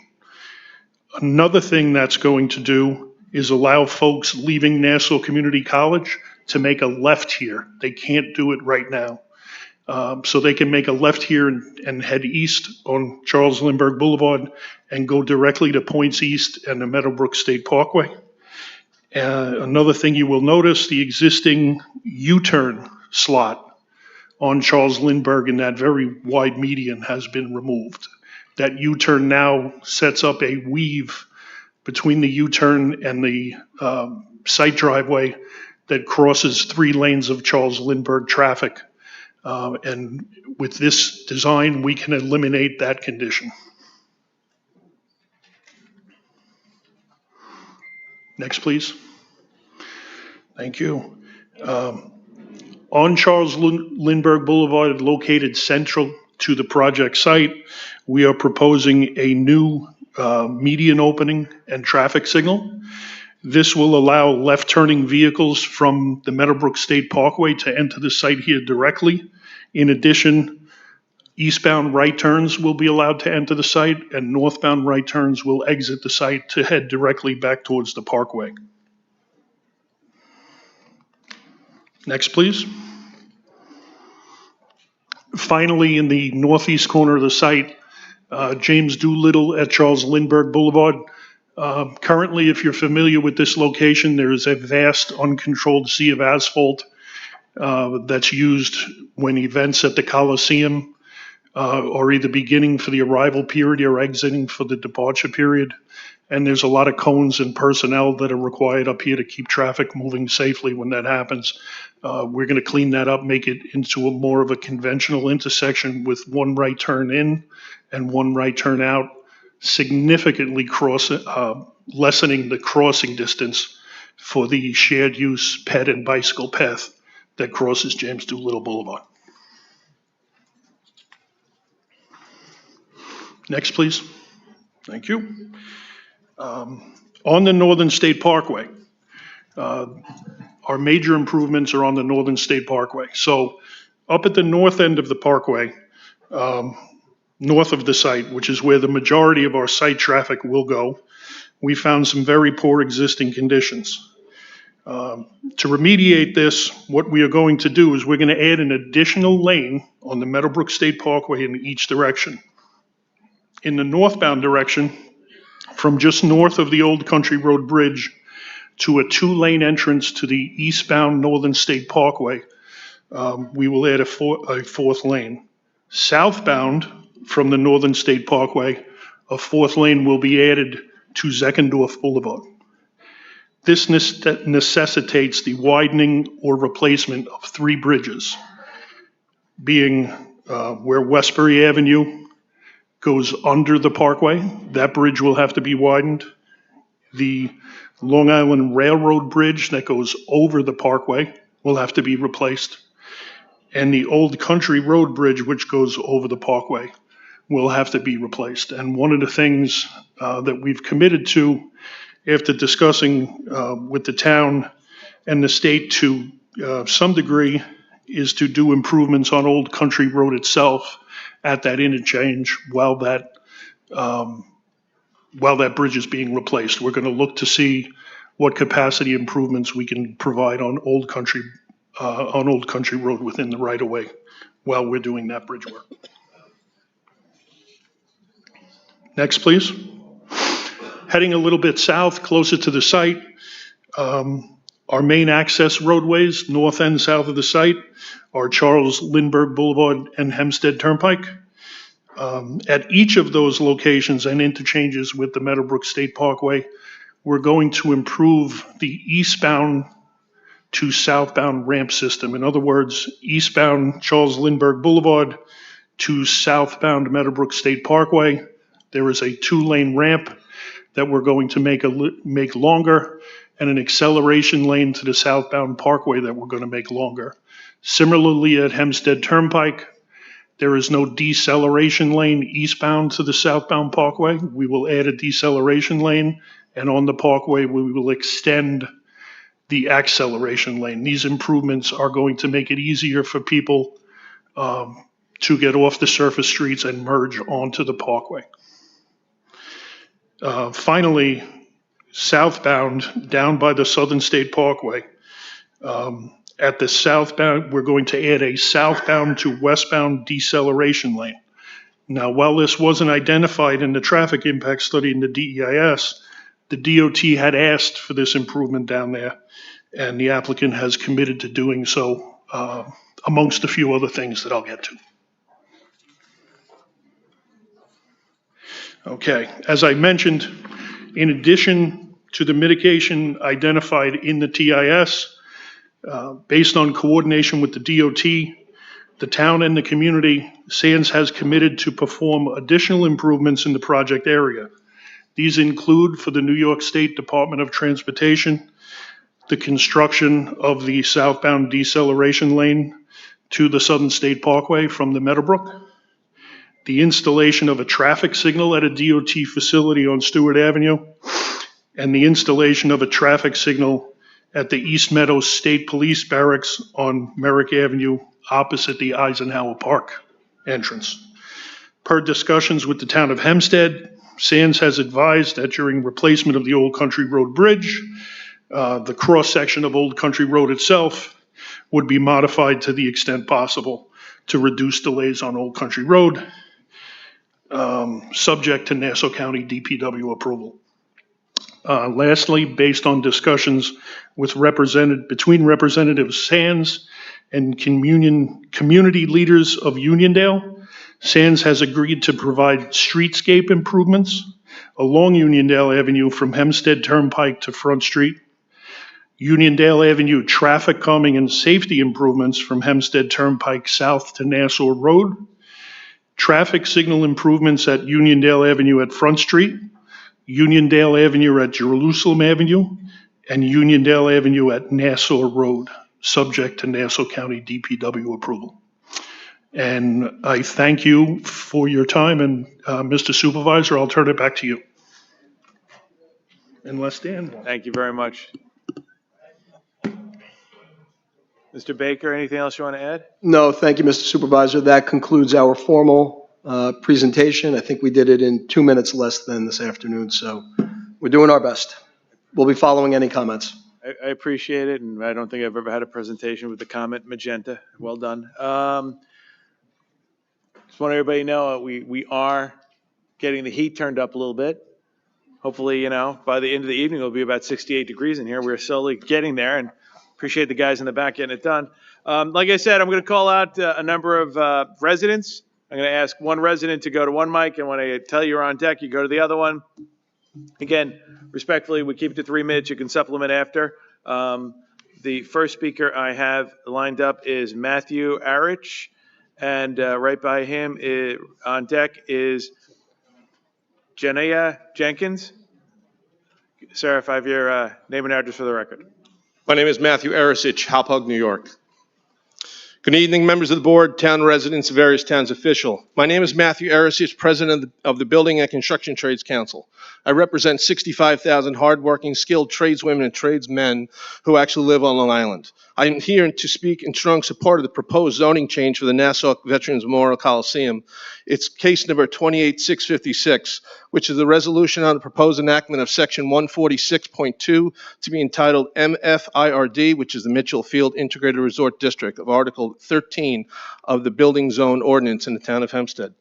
Another thing that's going to do is allow folks leaving Nassau Community College to make a left here. They can't do it right now. So they can make a left here and head east on Charles Lindbergh Boulevard and go directly to Points East and the Meadowbrook State Parkway. Another thing you will notice, the existing U-turn slot on Charles Lindbergh in that very wide median has been removed. That U-turn now sets up a weave between the U-turn and the site driveway that crosses 3 lanes of Charles Lindbergh traffic. And with this design, we can eliminate that condition. Next, please. Thank you. On Charles Lindbergh Boulevard, located central to the project site, we are proposing a new median opening and traffic signal. This will allow left-turning vehicles from the Meadowbrook State Parkway to enter the site here directly. In addition, eastbound right turns will be allowed to enter the site, and northbound right turns will exit the site to head directly back towards the parkway. Next, please. Finally, in the northeast corner of the site, James Doolittle at Charles Lindbergh Boulevard. Currently, if you're familiar with this location, there is a vast uncontrolled sea of asphalt that's used when events at the Coliseum are either beginning for the arrival period or exiting for the departure period. And there's a lot of cones and personnel that are required up here to keep traffic moving safely when that happens. We're going to clean that up, make it into a more of a conventional intersection with 1 right turn in and 1 right turn out, significantly lessening the crossing distance for the shared use ped and bicycle path that crosses James Doolittle Boulevard. Next, please. Thank you. On the Northern State Parkway, our major improvements are on the Northern State Parkway. So up at the north end of the parkway, north of the site, which is where the majority of our site traffic will go, we found some very poor existing conditions. To remediate this, what we are going to do is we're going to add an additional lane on the Meadowbrook State Parkway in each direction. In the northbound direction, from just north of the Old Country Road Bridge to a 2-lane entrance to the eastbound Northern State Parkway, we will add a 4th lane. Southbound from the Northern State Parkway, a 4th lane will be added to Zeckendorf Boulevard. This necessitates the widening or replacement of 3 bridges, being where Westbury Avenue goes under the parkway. That bridge will have to be widened. The Long Island Railroad Bridge that goes over the parkway will have to be replaced. And the Old Country Road Bridge, which goes over the parkway, will have to be replaced. And one of the things that we've committed to after discussing with the town and the state to some degree is to do improvements on Old Country Road itself at that interchange while that bridge is being replaced. We're going to look to see what capacity improvements we can provide on Old Country Road within the right-of-way while we're doing that bridge work. Next, please. Heading a little bit south, closer to the site, our main access roadways, north and south of the site, are Charles Lindbergh Boulevard and Hempstead Turnpike. At each of those locations and interchanges with the Meadowbrook State Parkway, we're going to improve the eastbound to southbound ramp system. In other words, eastbound Charles Lindbergh Boulevard to southbound Meadowbrook State Parkway, there is a 2-lane ramp that we're going to make longer, and an acceleration lane to the southbound parkway that we're going to make longer. Similarly, at Hempstead Turnpike, there is no deceleration lane eastbound to the southbound parkway. We will add a deceleration lane, and on the parkway, we will extend the acceleration lane. These improvements are going to make it easier for people to get off the surface streets and merge onto the parkway. Finally, southbound, down by the Southern State Parkway, at the southbound, we're going to add a southbound to westbound deceleration lane. Now, while this wasn't identified in the traffic impact study in the DEIS, the DOT had asked for this improvement down there, and the applicant has committed to doing so, amongst a few other things that I'll get to. Okay, as I mentioned, in addition to the mitigation identified in the TIS, based on coordination with the DOT, the town and the community, SANS has committed to perform additional improvements in the project area. These include, for the New York State Department of Transportation, the construction of the southbound deceleration lane to the Southern State Parkway from the Meadowbrook, the installation of a traffic signal at a DOT facility on Stewart Avenue, and the installation of a traffic signal at the East Meadows State Police Barracks on Merrick Avenue opposite the Eisenhower Park entrance. Per discussions with the town of Hempstead, SANS has advised that during replacement of the Old Country Road Bridge, the cross-section of Old Country Road itself would be modified to the extent possible to reduce delays on Old Country Road, subject to Nassau County DPW approval. Lastly, based on discussions with between Representatives SANS and community leaders of Uniondale, SANS has agreed to provide streetscape improvements along Uniondale Avenue from Hempstead Turnpike to Front Street, Uniondale Avenue traffic calming and safety improvements from Hempstead Turnpike south to Nassau Road, traffic signal improvements at Uniondale Avenue at Front Street, Uniondale Avenue at Jerusalem Avenue, and Uniondale Avenue at Nassau Road, subject to Nassau County DPW approval. And I thank you for your time, and Mr. Supervisor, I'll turn it back to you. Unless Dan wants. Thank you very much. Mr. Baker, anything else you want to add? No, thank you, Mr. Supervisor. That concludes our formal presentation. I think we did it in 2 minutes less than this afternoon, so we're doing our best. We'll be following any comments. I appreciate it, and I don't think I've ever had a presentation with the comment magenta. Well done. Just want everybody to know we are getting the heat turned up a little bit. Hopefully, by the end of the evening, it'll be about 68 degrees in here. We're slowly getting there, and appreciate the guys in the back getting it done. Like I said, I'm going to call out a number of residents. I'm going to ask one resident to go to one mic, and when I tell you you're on deck, you go to the other one. Again, respectfully, we keep it to 3 minutes. You can supplement after. The first speaker I have lined up is Matthew Arich, and right by him on deck is Janaya Jenkins. Sir, if I have your name and address for the record. My name is Matthew Arich, Hauppauge, New York. Good evening, members of the board, town residents, and various towns official. My name is Matthew Arich, president of the Building and Construction Trades Council. I represent 65,000 hardworking, skilled tradeswomen and tradesmen who actually live on Long Island. I am here to speak in strong support of the proposed zoning change for the Nassau Veterans Memorial Coliseum. It's case number 28656, which is the resolution on the proposed enactment of section 146.2 to be entitled MFIRD, which is the Mitchell Field Integrated Resort District of Article 13 of the Building Zone Ordinance in the town of Hempstead.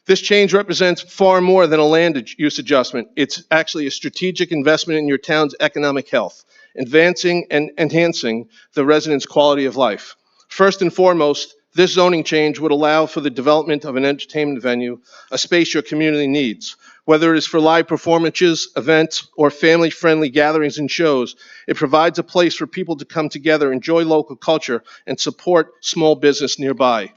This change represents far more than a land use adjustment. It's actually a strategic investment in your town's economic health, advancing and enhancing the residents' quality of life. First and foremost, this zoning change would allow for the development of an entertainment venue, a space your community needs. Whether it is for live performances, events, or family-friendly gatherings and shows, it provides a place for people to come together, enjoy local culture, and support small business nearby.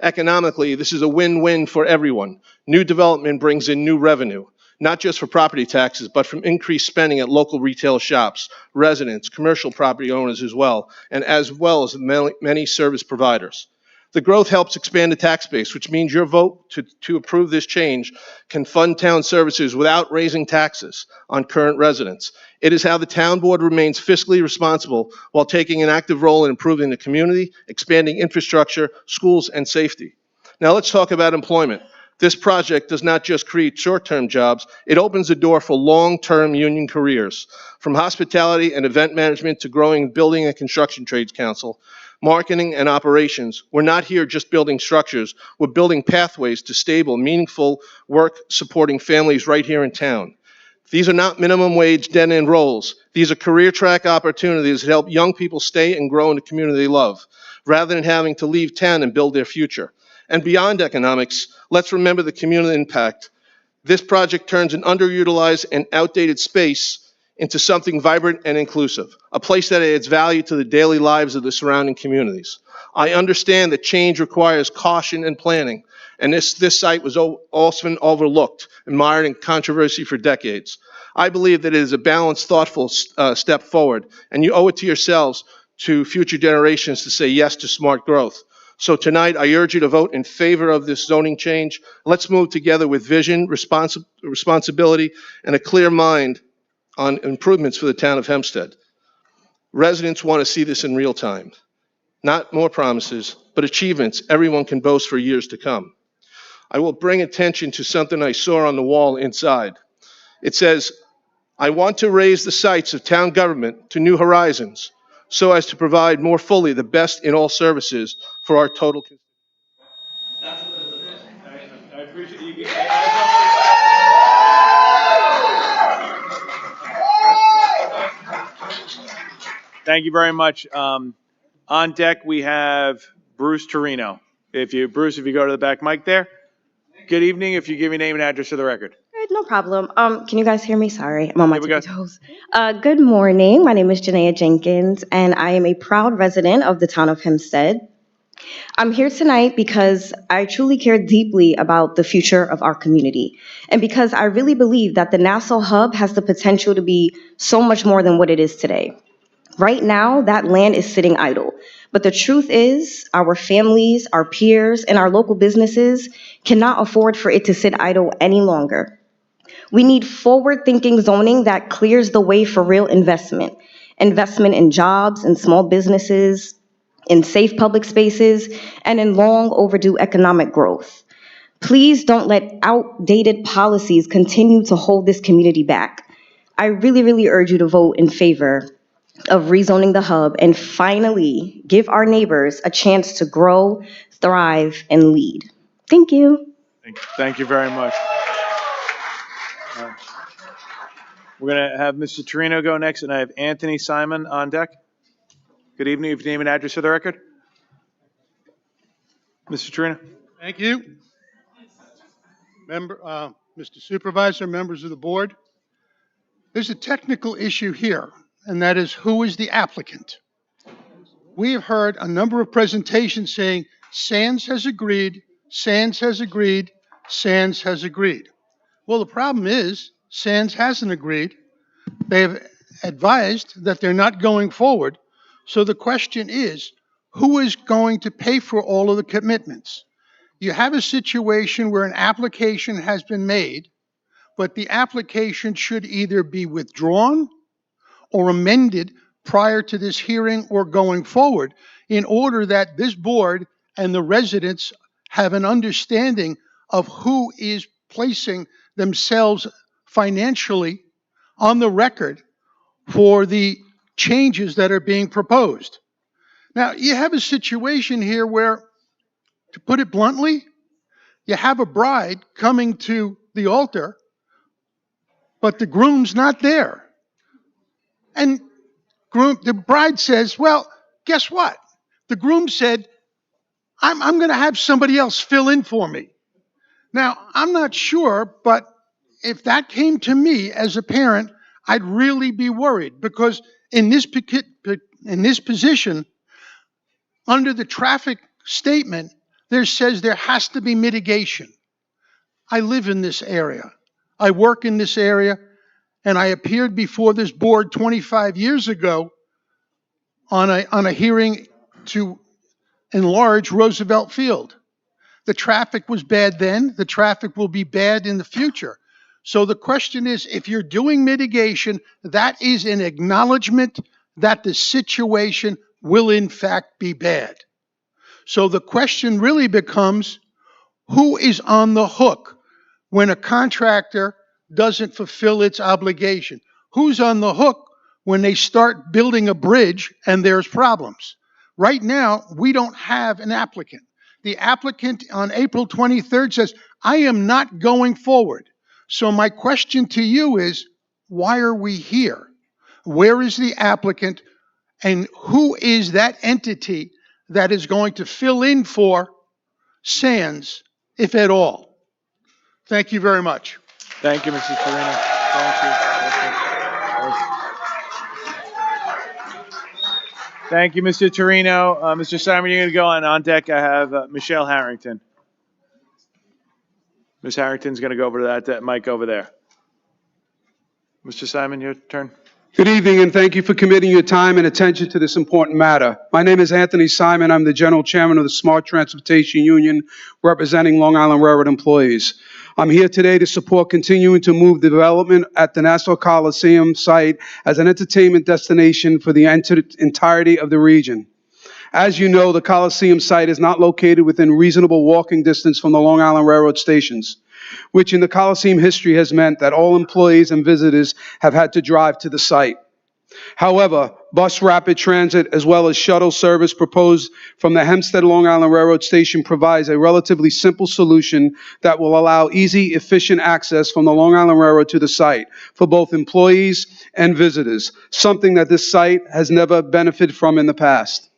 Economically, this is a win-win for everyone. New development brings in new revenue, not just for property taxes, but from increased spending at local retail shops, residents, commercial property owners as well as many service providers. The growth helps expand the tax base, which means your vote to approve this change can fund town services without raising taxes on current residents. It is how the town board remains fiscally responsible while taking an active role in improving the community, expanding infrastructure, schools, and safety. Now let's talk about employment. This project does not just create short-term jobs, it opens the door for long-term union careers. From hospitality and event management to growing building and construction trades council, marketing and operations, we're not here just building structures, we're building pathways to stable, meaningful work supporting families right here in town. These are not minimum wage dead-end roles. These are career track opportunities that help young people stay and grow in the community they love, rather than having to leave town and build their future. And beyond economics, let's remember the community impact. This project turns an underutilized and outdated space into something vibrant and inclusive, a place that adds value to the daily lives of the surrounding communities. I understand that change requires caution and planning, and this site was often overlooked, admired, and controversy for decades. I believe that it is a balanced, thoughtful step forward, and you owe it to yourselves, to future generations, to say yes to smart growth. So tonight, I urge you to vote in favor of this zoning change. Let's move together with vision, responsibility, and a clear mind on improvements for the town of Hempstead. Residents want to see this in real time. Not more promises, but achievements everyone can boast for years to come. I will bring attention to something I saw on the wall inside. It says, I want to raise the sights of town government to new horizons so as to provide more fully the best in all services for our total. I appreciate you. Thank you very much. On deck, we have Bruce Torino. Bruce, if you go to the back mic there. Good evening. If you give your name and address for the record. No problem. Can you guys hear me? Sorry, I'm on my Here we tippy toes. Good morning. My name is Janaea Jenkins, and I am a proud resident of the town of Hempstead. I'm here tonight because I truly care deeply about the future of our community, and because I really believe that the Nassau Hub has the potential to be so much more than what it is today. Right now, that land is sitting idle. But the truth is, our families, our peers, and our local businesses cannot afford for it to sit idle any longer. We need forward-thinking zoning that clears the way for real investment in jobs and small businesses, in safe public spaces, and in long overdue economic growth. Please don't let outdated policies continue to hold this community back. I really, really urge you to vote in favor of rezoning the hub and finally give our neighbors a chance to grow, thrive, and lead. Thank you. Thank you very much. We're going to have Mr. Torino go next, and I have Anthony Simon on deck. Good evening. If you name and address for the record. Mr. Torino. Thank you. Mr. Supervisor, members of the board, there's a technical issue here, and that is who is the applicant. We have heard a number of presentations saying Sands has agreed, Sands has agreed, Sands has agreed. Well, the problem is Sands hasn't agreed. They have advised that they're not going forward. So the question is, who is going to pay for all of the commitments? You have a situation where an application has been made, but the application should either be withdrawn or amended prior to this hearing or going forward in order that this board and the residents have an understanding of who is placing themselves financially on the record for the changes that are being proposed. Now, you have a situation here where, to put it bluntly, you have a bride coming to the altar, but the groom's not there. And the bride says, well, guess what? The groom said, I'm going to have somebody else fill in for me. Now, I'm not sure, but if that came to me as a parent, I'd really be worried because in this position, under the traffic statement, there says there has to be mitigation. I live in this area. I work in this area, and I appeared before this board 25 years ago on a hearing to enlarge Roosevelt Field. The traffic was bad then. The traffic will be bad in the future. So the question is, if you're doing mitigation, that is an acknowledgement that the situation will in fact be bad. So the question really becomes, who is on the hook when a contractor doesn't fulfill its obligation? Who's on the hook when they start building a bridge and there's problems? Right now, we don't have an applicant. The applicant on April 23rd says, I am not going forward. So my question to you is, why are we here? Where is the applicant? And who is that entity that is going to fill in for Sands, if at all? Thank you very much. Thank you, Mr. Torino. Thank you. Thank you, Mr. Torino. Mr. Simon, you're going to go on deck. I have Michelle Harrington. Ms. Harrington's going to go over to that mic over there. Mr. Simon, your turn. Good evening, and thank you for committing your time and attention to this important matter. My name is Anthony Simon. I'm the General Chairman of the Smart Transportation Union, representing Long Island Railroad employees. I'm here today to support continuing to move development at the Nassau Coliseum site as an entertainment destination for the entirety of the region. As you know, the Coliseum site is not located within reasonable walking distance from the Long Island Railroad stations, which in the Coliseum history has meant that all employees and visitors have had to drive to the site. However, bus rapid transit as well as shuttle service proposed from the Hempstead Long Island Railroad Station provides a relatively simple solution that will allow easy, efficient access from the Long Island Railroad to the site for both employees and visitors, something that this site has never benefited from in the past.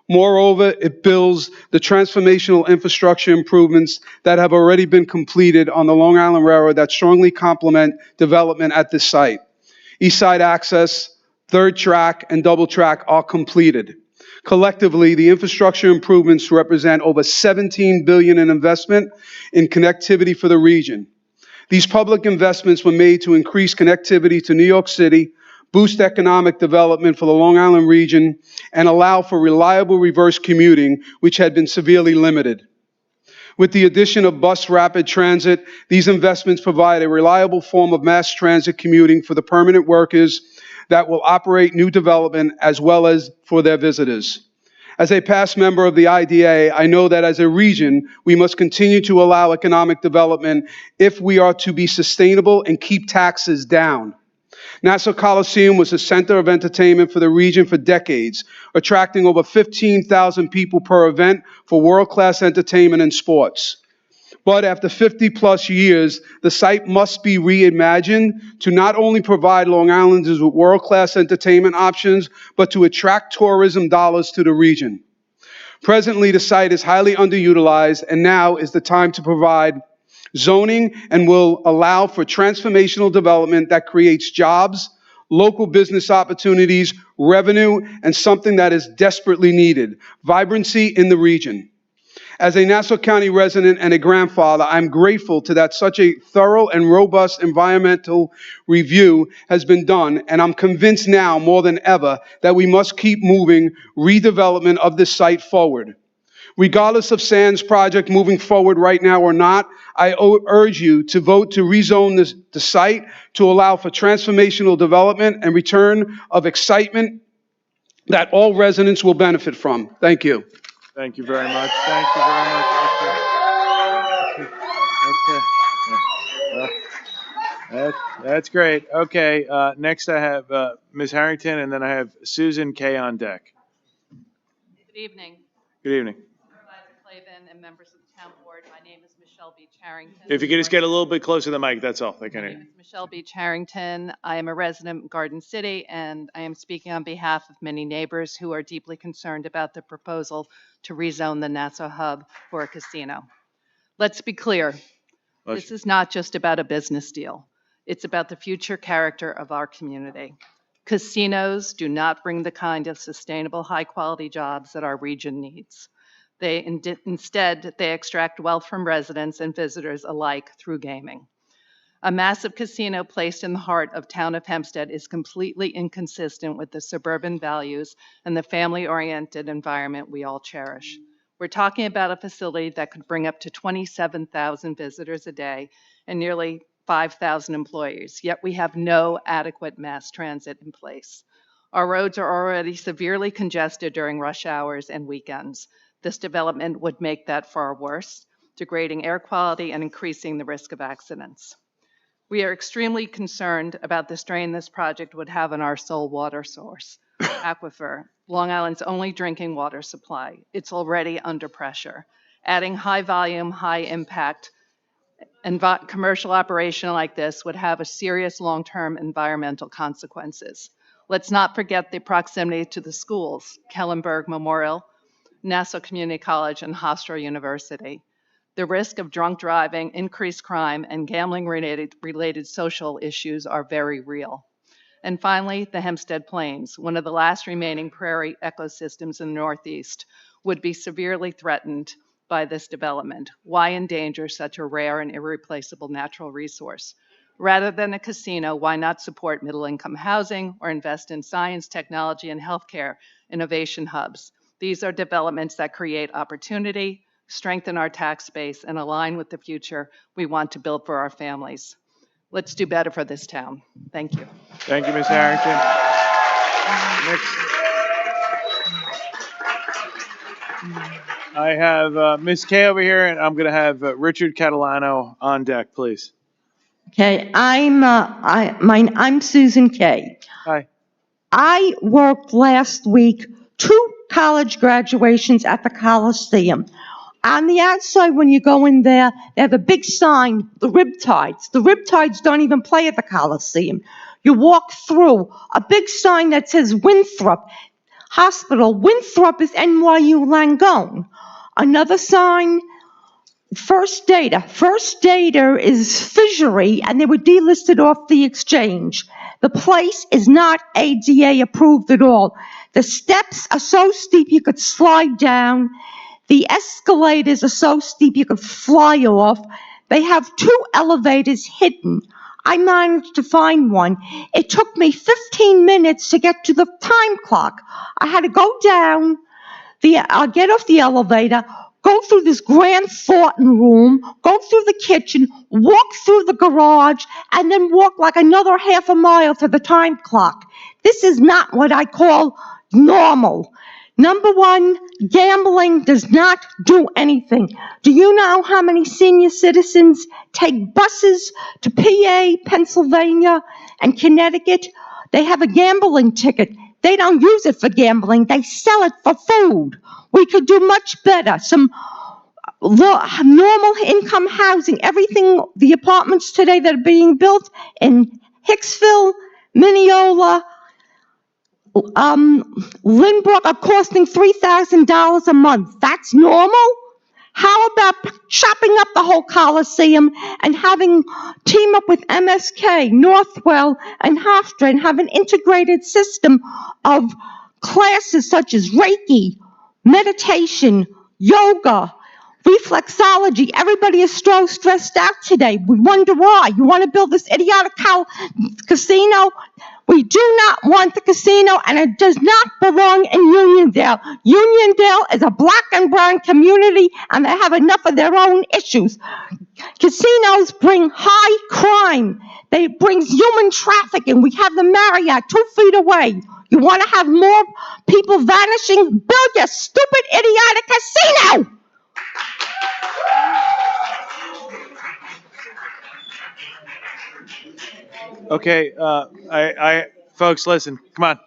Moreover, it builds the transformational infrastructure improvements that have already been completed on the Long Island Railroad that strongly complement development at this site. East side access, third track, and double track are completed. Collectively, the infrastructure improvements represent over $17 billion in investment in connectivity for the region. These public investments were made to increase connectivity to New York City, boost economic development for the Long Island region, and allow for reliable reverse commuting, which had been severely limited. With the addition of bus rapid transit, these investments provide a reliable form of mass transit commuting for the permanent workers that will operate new development as well as for their visitors. As a past member of the IDA, I know that as a region, we must continue to allow economic development if we are to be sustainable and keep taxes down. Nassau Coliseum was a center of entertainment for the region for decades, attracting over 15,000 people per event for world-class entertainment and sports. But after 50-plus years, the site must be reimagined to not only provide Long Islanders with world-class entertainment options, but to attract tourism dollars to the region. Presently, the site is highly underutilized, and now is the time to provide zoning and will allow for transformational development that creates jobs, local business opportunities, revenue, and something that is desperately needed, vibrancy in the region. As a Nassau County resident and a grandfather, I'm grateful to that such a thorough and robust environmental review has been done, and I'm convinced now more than ever that we must keep moving redevelopment of this site forward. Regardless of Sands project moving forward right now or not, I urge you to vote to rezone the site to allow for transformational development and return of excitement that all residents will benefit from. Thank you. Thank you very much. Thank you very much. That's great. Okay, next I have Ms. Harrington, and then I have Susan Kay on deck. Good evening. Good evening. Supervisor Clavin and members of the town board. My name is Michelle Beach Harrington. If you could just get a little bit closer to the mic, that's all. I can't My hear name you. is Michelle Beach Harrington. I am a resident of Garden City, and I am speaking on behalf of many neighbors who are deeply concerned about the proposal to rezone the Nassau Hub for a casino. Let's be clear. This is not just about a business deal. It's about the future character of our community. Casinos do not bring the kind of sustainable, high-quality jobs that our region needs. Instead, they extract wealth from residents and visitors alike through gaming. A massive casino placed in the heart of town of Hempstead is completely inconsistent with the suburban values and the family-oriented environment we all cherish. We're talking about a facility that could bring up to 27,000 visitors a day and nearly 5,000 employees, yet we have no adequate mass transit in place. Our roads are already severely congested during rush hours and weekends. This development would make that far worse, degrading air quality and increasing the risk of accidents. We are extremely concerned about the strain this project would have on our sole water source, aquifer, Long Island's only drinking water supply. It's already under pressure. Adding high volume, high impact and commercial operation like this would have a serious long-term environmental consequences. Let's not forget the proximity to the schools, Kellenberg Memorial, Nassau Community College, and Hofstra University. The risk of drunk driving, increased crime, and gambling-related social issues are very real. And finally, the Hempstead Plains, one of the last remaining prairie ecosystems in the Northeast, would be severely threatened by this development. Why endanger such a rare and irreplaceable natural resource? Rather than a casino, why not support middle-income housing or invest in science, technology, and healthcare innovation hubs? These are developments that create opportunity, strengthen our tax base, and align with the future we want to build for our families. Let's do better for this town. Thank you. Thank you, Ms. Harrington. Next, I have Ms. Kay over here, and I'm going to have Richard Catalano on deck, please. Okay, I'm Susan Kay. Hi. I worked last week 2 college graduations at the Coliseum. On the outside, when you go in there, they have a big sign, the Riptides. The Riptides don't even play at the Coliseum. You walk through a big sign that says Winthrop Hospital. Winthrop is NYU Langone. Another sign, First Data. First Data is Fishery, and they were delisted off the exchange. The place is not ADA approved at all. The steps are so steep you could slide down. The escalators are so steep you could fly off. They have 2 elevators hidden. I managed to find one. It took me 15 minutes to get to the time clock. I had to go down, get off the elevator, go through this grand Thornton room, go through the kitchen, walk through the garage, and then walk like another half a mile to the time clock. This is not what I call normal. Number one, gambling does not do anything. Do you know how many senior citizens take buses to PA, Pennsylvania, and Connecticut? They have a gambling ticket. They don't use it for gambling. They sell it for food. We could do much better. Some normal income housing, everything, the apartments today that are being built in Hicksville, Mineola, Lynbrook are costing $3,000 a month. That's normal? How about chopping up the whole Coliseum and team up with MSK, Northwell, and Hofstra and have an integrated system of classes such as Reiki, meditation, yoga, reflexology. Everybody is so stressed out today. We wonder why. You want to build this idiotic casino? We do not want the casino, and it does not belong in Uniondale. Uniondale is a black and brown community, and they have enough of their own issues. Casinos bring high crime. They bring human trafficking. We have the Marriott 2 feet away. You want to have more people vanishing? Build your stupid, idiotic casino! Okay, folks, listen, come on.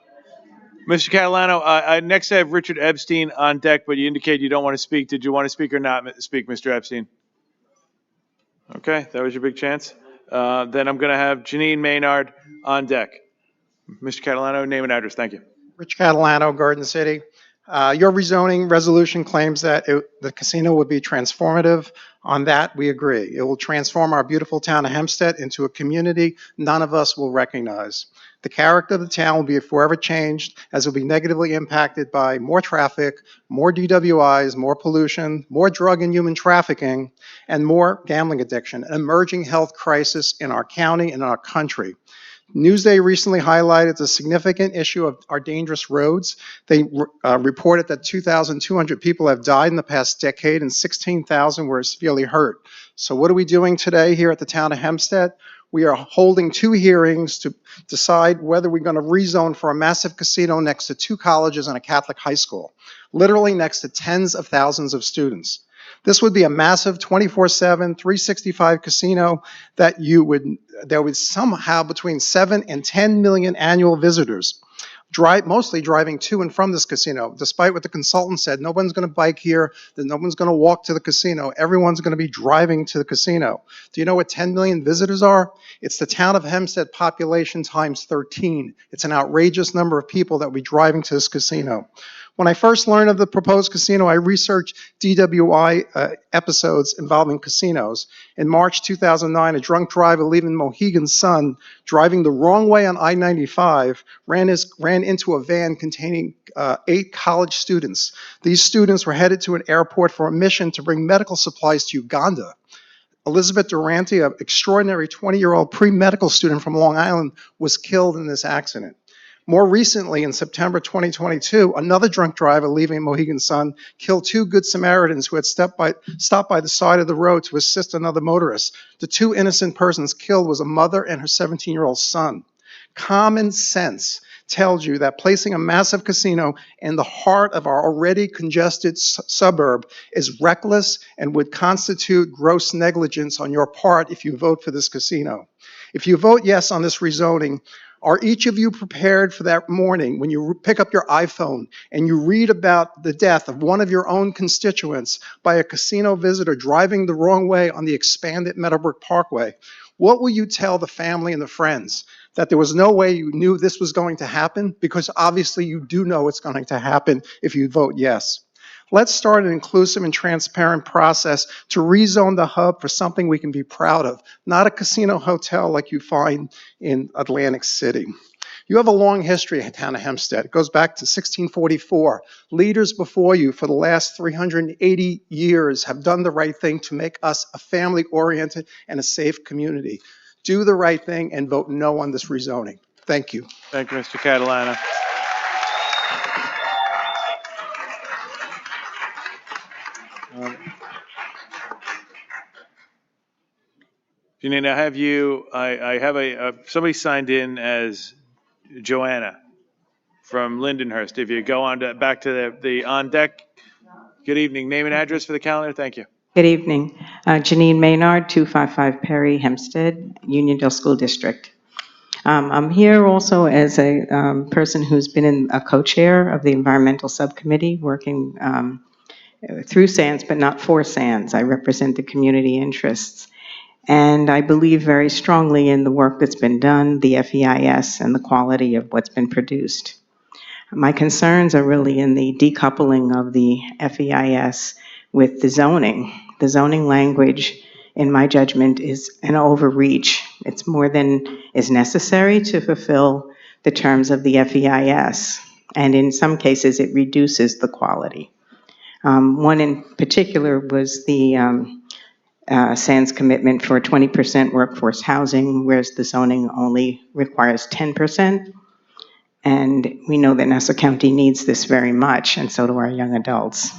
Mr. Catalano, next I have Richard Epstein on deck, but you indicate you don't want to speak. Did you want to speak or not speak, Mr. Epstein? Okay, that was your big chance. Then I'm going to have Janine Maynard on deck. Mr. Catalano, name and address. Thank you. Rich Catalano, Garden City. Your rezoning resolution claims that the casino would be transformative. On that, we agree. It will transform our beautiful town of Hempstead into a community none of us will recognize. The character of the town will be forever changed, as it will be negatively impacted by more traffic, more DWIs, more pollution, more drug and human trafficking, and more gambling addiction, an emerging health crisis in our county and in our country. Newsday recently highlighted the significant issue of our dangerous roads. They reported that 2,200 people have died in the past decade and 16,000 were severely hurt. So what are we doing today here at the town of Hempstead? We are holding 2 hearings to decide whether we're going to rezone for a massive casino next to 2 colleges and a Catholic high school, literally next to tens of thousands of students. This would be a massive 24/7, 365 casino that there would somehow between 7 and 10 million annual visitors, mostly driving to and from this casino. Despite what the consultant said, no one's going to bike here, that no one's going to walk to the casino. Everyone's going to be driving to the casino. Do you know what 10 million visitors are? It's the town of Hempstead population times 13. It's an outrageous number of people that will be driving to this casino. When I first learned of the proposed casino, I researched DWI episodes involving casinos. In March 2009, a drunk driver leaving Mohegan Sun, driving the wrong way on I-95, ran into a van containing 8 college students. These students were headed to an airport for a mission to bring medical supplies to Uganda. Elizabeth Durante, an extraordinary 20-year-old pre-medical student from Long Island, was killed in this accident. More recently, in September 2022, another drunk driver leaving Mohegan Sun killed 2 Good Samaritans who had stopped by the side of the road to assist another motorist. The 2 innocent persons killed was a mother and her 17-year-old son. Common sense tells you that placing a massive casino in the heart of our already congested suburb is reckless and would constitute gross negligence on your part if you vote for this casino. If you vote yes on this rezoning, are each of you prepared for that morning when you pick up your iPhone and you read about the death of one of your own constituents by a casino visitor driving the wrong way on the expanded Meadowbrook Parkway? What will you tell the family and the friends? That there was no way you knew this was going to happen? Because obviously you do know it's going to happen if you vote yes. Let's start an inclusive and transparent process to rezone the hub for something we can be proud of, not a casino hotel like you find in Atlantic City. You have a long history in town of Hempstead. It goes back to 1644. Leaders before you for the last 380 years have done the right thing to make us a family-oriented and a safe community. Do the right thing and vote no on this rezoning. Thank you. Thank you, Mr. Catalano. Janine, I have somebody signed in as Joanna from Lindenhurst. If you go on back to the on deck, good evening. Name and address for the calendar. Thank you. Good evening. Janine Maynard, 255 Perry, Hempstead, Uniondale School District. I'm here also as a person who's been in a co-chair of the environmental subcommittee working through SANS, but not for SANS. I represent the community interests. And I believe very strongly in the work that's been done, the FEIS, and the quality of what's been produced. My concerns are really in the decoupling of the FEIS with the zoning. The zoning language, in my judgment, is an overreach. It's more than is necessary to fulfill the terms of the FEIS. And in some cases, it reduces the quality. One in particular was the Sands commitment for 20% workforce housing, whereas the zoning only requires 10%. And we know that Nassau County needs this very much, and so do our young adults.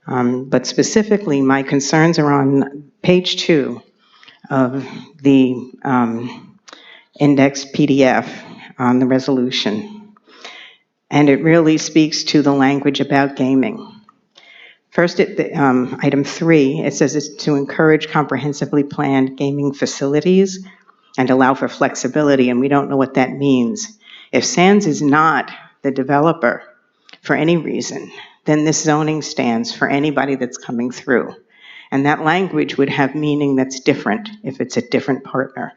But specifically, my concerns are on page 2 of the index PDF on the resolution. And it really speaks to the language about gaming. First, item 3, it says it's to encourage comprehensively planned gaming facilities and allow for flexibility, and we don't know what that means. If Sands is not the developer for any reason, then this zoning stands for anybody that's coming through. And that language would have meaning that's different if it's a different partner,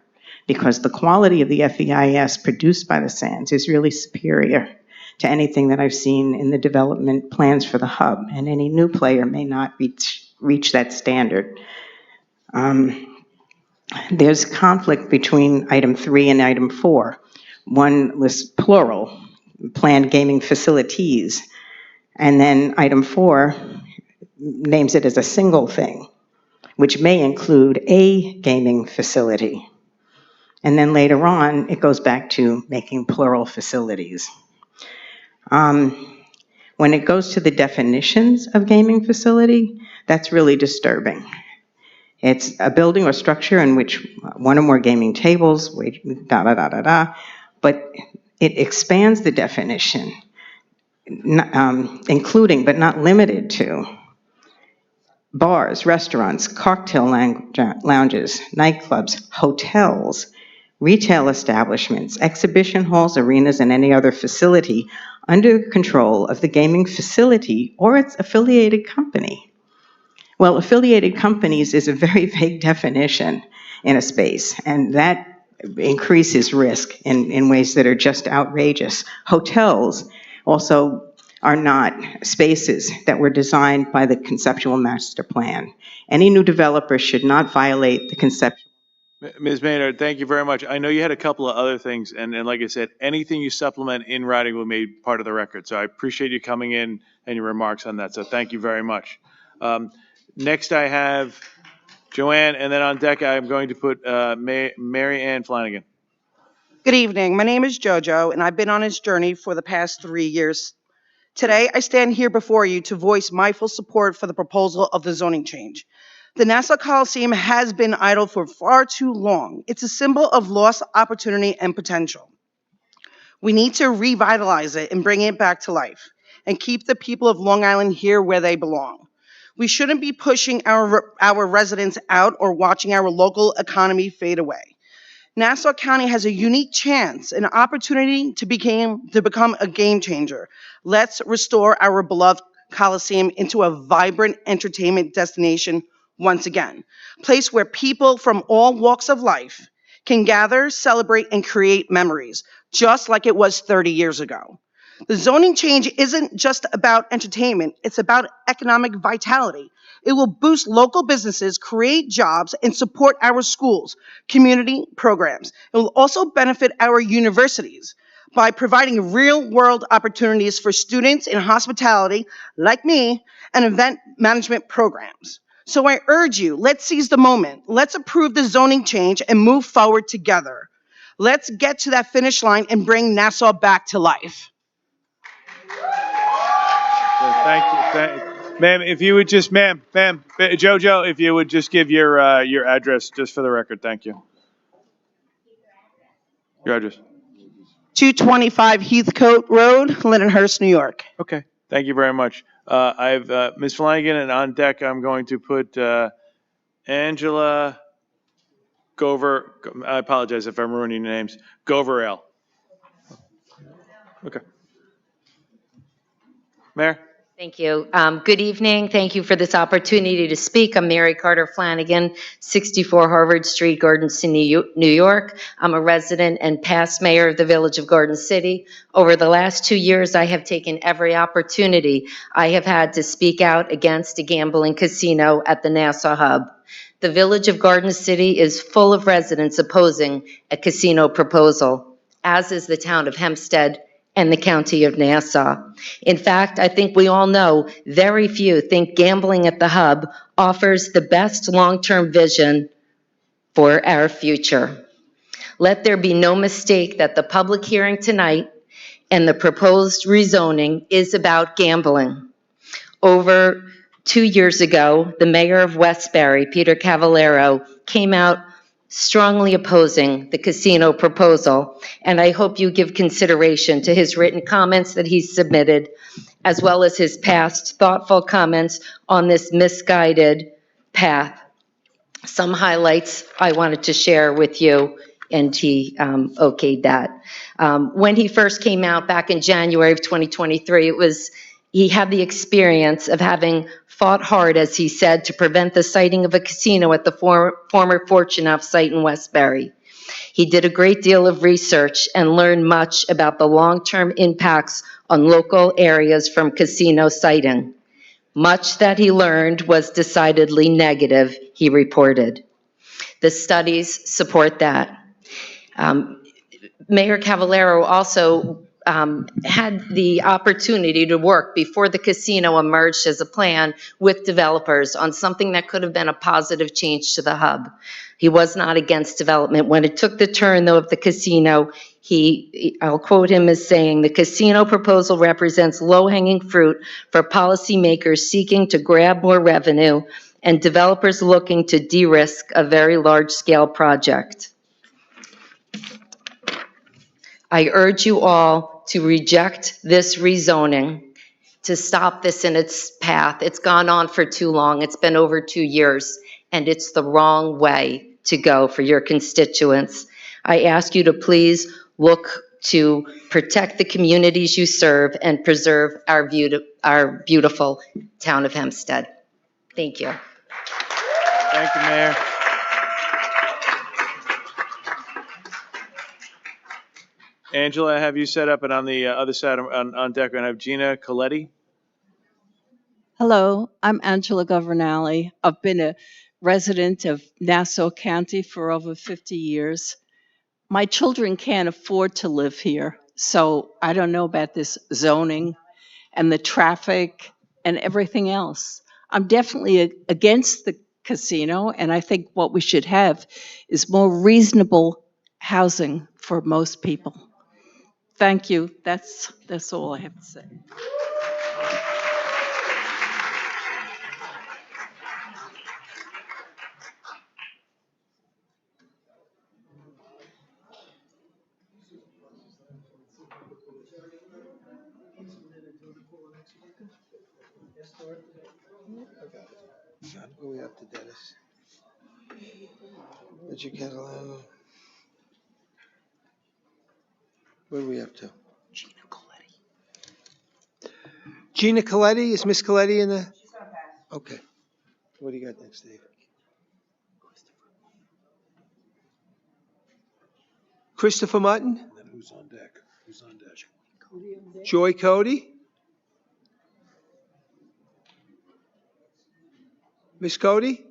because the quality of the FEIS produced by the Sands is really superior to anything that I've seen in the development plans for the hub, and any new player may not reach that standard. There's conflict between item 3 and item 4. One was plural, planned gaming facilities, and then item 4 names it as a single thing, which may include a gaming facility. And then later on, it goes back to making plural facilities. When it goes to the definitions of gaming facility, that's really disturbing. It's a building or structure in which one or more gaming tables, but it expands the definition, including but not limited to bars, restaurants, cocktail lounges, nightclubs, hotels, retail establishments, exhibition halls, arenas, and any other facility under control of the gaming facility or its affiliated company. Well, affiliated companies is a very vague definition in a space, and that increases risk in ways that are just outrageous. Hotels also are not spaces that were designed by the conceptual master plan. Any new developer should not violate the conceptual. Ms. Maynard, thank you very much. I know you had a couple of other things, and like I said, anything you supplement in writing will be made part of the record. So I appreciate you coming in and your remarks on that. So thank you very much. Next, I have Joanne, and then on deck, I'm going to put Mary Ann Flanagan. Good evening. My name is JoJo, and I've been on this journey for the past 3 years. Today, I stand here before you to voice my full support for the proposal of the zoning change. The Nassau Coliseum has been idle for far too long. It's a symbol of lost opportunity and potential. We need to revitalize it and bring it back to life and keep the people of Long Island here where they belong. We shouldn't be pushing our residents out or watching our local economy fade away. Nassau County has a unique chance, an opportunity to become a game changer. Let's restore our beloved Coliseum into a vibrant entertainment destination once again, a place where people from all walks of life can gather, celebrate, and create memories, just like it was 30 years ago. The zoning change isn't just about entertainment, it's about economic vitality. It will boost local businesses, create jobs, and support our schools, community programs. It will also benefit our universities by providing real-world opportunities for students in hospitality, like me, and event management programs. So I urge you, let's seize the moment. Let's approve the zoning change and move forward together. Let's get to that finish line and bring Nassau back to life. Thank you. Ma'am, if you would just, JoJo, if you would just give your address just for the record, thank you. Your address. 225 Heathcote Road, Lindenhurst, New York. Okay, thank you very much. I have Ms. Flanagan, and on deck, I'm going to put Angela Gover. I apologize if I'm ruining your names. Goverell. Okay. Mayor? Thank you. Good evening. Thank you for this opportunity to speak. I'm Mary Carter Flanagan, 64 Harvard Street, Garden City, New York. I'm a resident and past mayor of the Village of Garden City. Over the last 2 years, I have taken every opportunity I have had to speak out against a gambling casino at the Nassau Hub. The Village of Garden City is full of residents opposing a casino proposal, as is the town of Hempstead and the County of Nassau. In fact, I think we all know very few think gambling at the hub offers the best long-term vision for our future. Let there be no mistake that the public hearing tonight and the proposed rezoning is about gambling. Over 2 years ago, the mayor of Westbury, Peter Cavallaro, came out strongly opposing the casino proposal, and I hope you give consideration to his written comments that he submitted, as well as his past thoughtful comments on this misguided path. Some highlights I wanted to share with you, and he okayed that. When he first came out back in January of 2023, he had the experience of having fought hard, as he said, to prevent the siting of a casino at the former Fortunoff site in Westbury. He did a great deal of research and learned much about the long-term impacts on local areas from casino siting. Much that he learned was decidedly negative, he reported. The studies support that. Mayor Cavallaro also had the opportunity to work before the casino emerged as a plan with developers on something that could have been a positive change to the hub. He was not against development. When it took the turn, though, of the casino, I'll quote him as saying, "The casino proposal represents low-hanging fruit for policymakers seeking to grab more revenue and developers looking to de-risk a very large-scale project. I urge you all to reject this rezoning, to stop this in its path. It's gone on for too long. It's been over 2 years, and it's the wrong way to go for your constituents. I ask you to please look to protect the communities you serve and preserve our beautiful town of Hempstead. Thank you. Thank you, Mayor. Angela, I have you set up, and on the other side, on deck, we're going to have Gina Coletti. Hello, I'm Angela Governale. I've been a resident of Nassau County for over 50 years. My children can't afford to live here, so I don't know about this zoning and the traffic and everything else. I'm definitely against the casino, and I think what we should have is more reasonable housing for most people. Thank you. That's all I have to say. Where we up to, Dennis? Richard Catalano. Where are we up to? Gina Coletti. Gina Coletti, is Miss Coletti in the? Okay. What do you got next, Dave? Christopher Mutton? And then who's on deck? Who's on deck? Joy Cody? Miss Cody?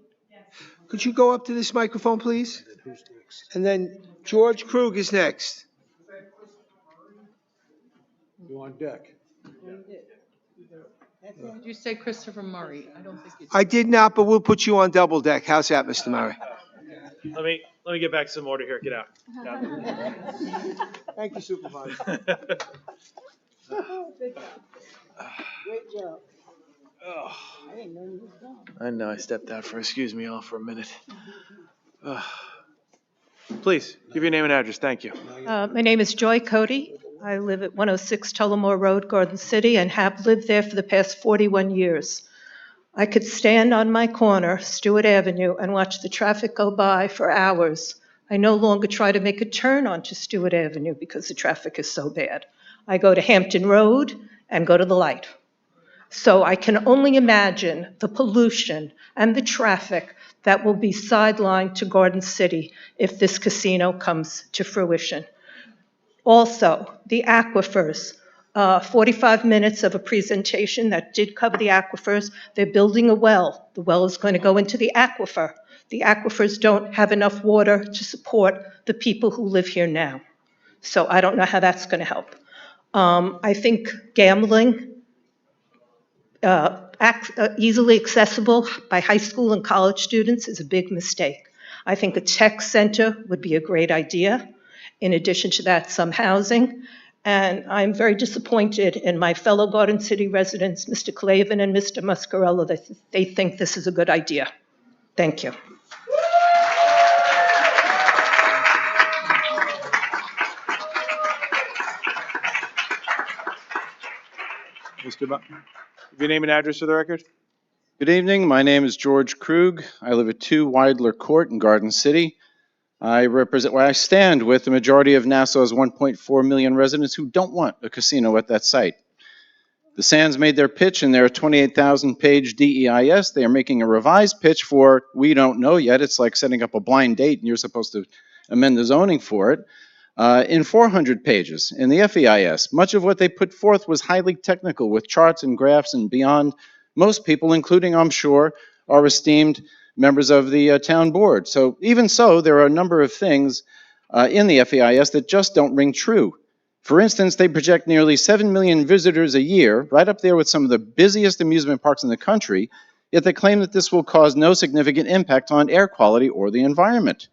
Could you go up to this microphone, please? And then who's next? And then George Krug is next. You on deck? Did you say Christopher Murray? I don't think you did. I did not, but we'll put you on double deck. How's that, Mr. Murray? Let me get back to some order here. Get out. Thank you, Supervisor. Great job. Oh, I didn't know you was gone. I know I stepped out excuse me all for a minute. Please, give your name and address. Thank you. My name is Joy Cody. I live at 106 Tullamore Road, Garden City, and have lived there for the past 41 years. I could stand on my corner, Stewart Avenue, and watch the traffic go by for hours. I no longer try to make a turn onto Stewart Avenue because the traffic is so bad. I go to Hampton Road and go to the light. So I can only imagine the pollution and the traffic that will be sidelined to Garden City if this casino comes to fruition. Also, the aquifers, 45 minutes of a presentation that did cover the aquifers. They're building a well. The well is going to go into the aquifer. The aquifers don't have enough water to support the people who live here now. So I don't know how that's going to help. I think gambling, easily accessible by high school and college students, is a big mistake. I think a tech center would be a great idea. In addition to that, some housing. And I'm very disappointed in my fellow Garden City residents, Mr. Clavin and Mr. Muscarella, that they think this is a good idea. Thank you. Mr. Button, give your name and address for the record. Good evening. My name is George Krug. I live at 2 Weidler Court in Garden City. I stand with the majority of Nassau's 1.4 million residents who don't want a casino at that site. The Sands made their pitch in their 28,000-page DEIS. They are making a revised pitch for, we don't know yet. It's like setting up a blind date and you're supposed to amend the zoning for it. In 400 pages in the FEIS. Much of what they put forth was highly technical with charts and graphs and beyond most people, including, I'm sure, our esteemed members of the town board. So even so, there are a number of things in the FEIS that just don't ring true. For instance, they project nearly 7 million visitors a year, right up there with some of the busiest amusement parks in the country, yet they claim that this will cause no significant impact on air quality or the environment.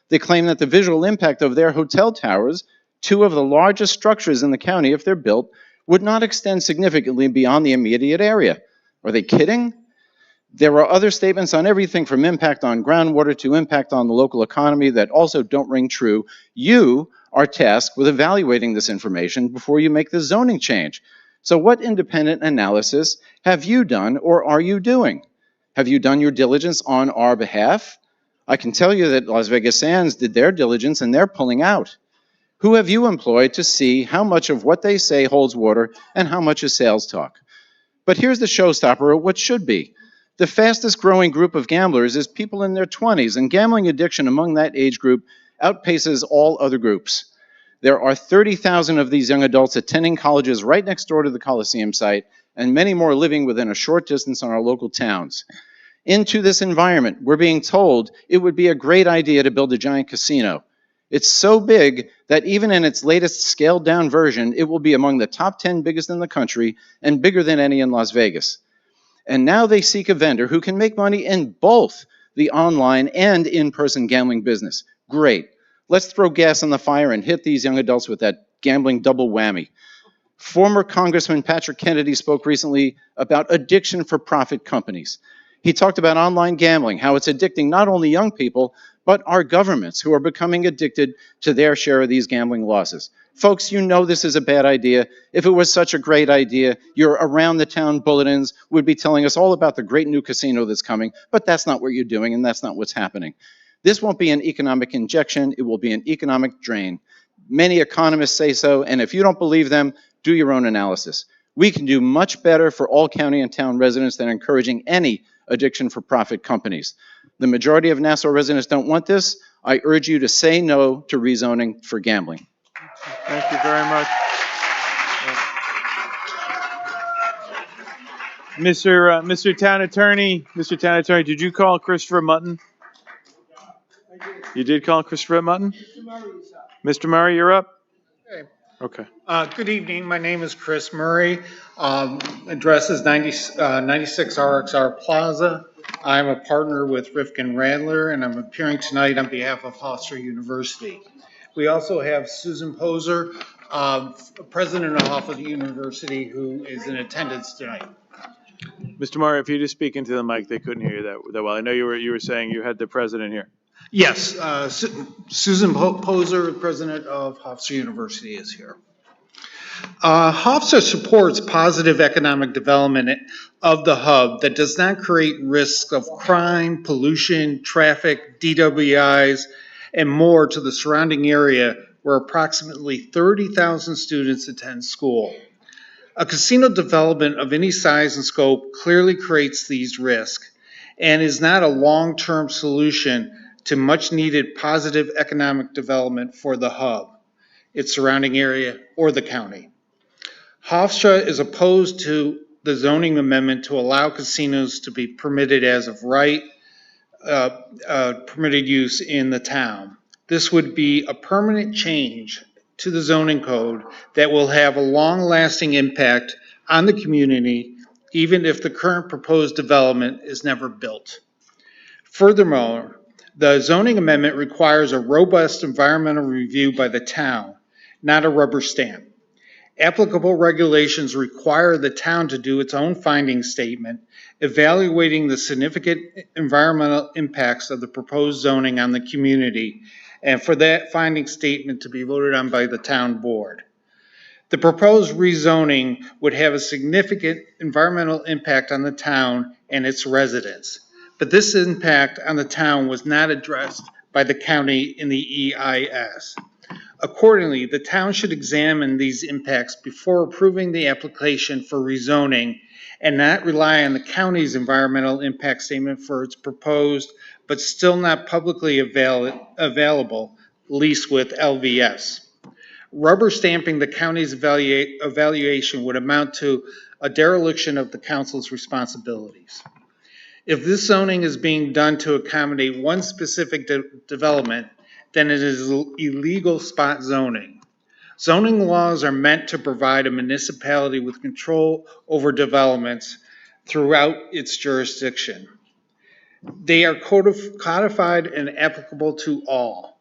They claim that the visual impact of their hotel towers, 2 of the largest structures in the county if they're built, would not extend significantly beyond the immediate area. Are they kidding? There are other statements on everything from impact on groundwater to impact on the local economy that also don't ring true. You are tasked with evaluating this information before you make the zoning change. So what independent analysis have you done or are you doing? Have you done your diligence on our behalf? I can tell you that Las Vegas Sands did their diligence and they're pulling out. Who have you employed to see how much of what they say holds water and how much is sales talk? But here's the showstopper of what should be. The fastest growing group of gamblers is people in their 20s, and gambling addiction among that age group outpaces all other groups. There are 30,000 of these young adults attending colleges right next door to the Coliseum site, and many more living within a short distance in our local towns. Into this environment, we're being told it would be a great idea to build a giant casino. It's so big that even in its latest scaled-down version, it will be among the top 10 biggest in the country and bigger than any in Las Vegas. And now they seek a vendor who can make money in both the online and in-person gambling business. Great. Let's throw gas on the fire and hit these young adults with that gambling double whammy. Former Congressman Patrick Kennedy spoke recently about addiction for profit companies. He talked about online gambling, how it's addicting not only young people, but our governments who are becoming addicted to their share of these gambling losses. Folks, you know this is a bad idea. If it was such a great idea, your around the town bulletins would be telling us all about the great new casino that's coming, but that's not what you're doing and that's not what's happening. This won't be an economic injection, it will be an economic drain. Many economists say so, and if you don't believe them, do your own analysis. We can do much better for all county and town residents than encouraging any addiction for profit companies. The majority of Nassau residents don't want this. I urge you to say no to rezoning for gambling. Thank you very much. Mr. Town Attorney, did you call Christopher Mutton? You did call Christopher Mutton? Mr. Murray, you're up? Okay. Good evening. My name is Chris Murray. Address is 96 RXR Plaza. I'm a partner with Rifkin Radler, and I'm appearing tonight on behalf of Hofstra University. We also have Susan Poser, president of Hofstra University, who is in attendance tonight. Mr. Murray, if you just speak into the mic, they couldn't hear you that well. I know you were saying you had the president here. Yes, Susan Poser, president of Hofstra University, is here. Hofstra supports positive economic development of the hub that does not create risks of crime, pollution, traffic, DWIs, and more to the surrounding area where approximately 30,000 students attend school. A casino development of any size and scope clearly creates these risks and is not a long-term solution to much-needed positive economic development for the hub, its surrounding area, or the county. Hofstra is opposed to the zoning amendment to allow casinos to be permitted as of right, permitted use in the town. This would be a permanent change to the zoning code that will have a long-lasting impact on the community, even if the current proposed development is never built. Furthermore, the zoning amendment requires a robust environmental review by the town, not a rubber stamp. Applicable regulations require the town to do its own finding statement, evaluating the significant environmental impacts of the proposed zoning on the community, and for that finding statement to be voted on by the town board. The proposed rezoning would have a significant environmental impact on the town and its residents, but this impact on the town was not addressed by the county in the EIS. Accordingly, the town should examine these impacts before approving the application for rezoning and not rely on the county's environmental impact statement for its proposed but still not publicly available lease with LVS. Rubber stamping the county's evaluation would amount to a dereliction of the council's responsibilities. If this zoning is being done to accommodate one specific development, then it is illegal spot zoning. Zoning laws are meant to provide a municipality with control over developments throughout its jurisdiction. They are codified and applicable to all.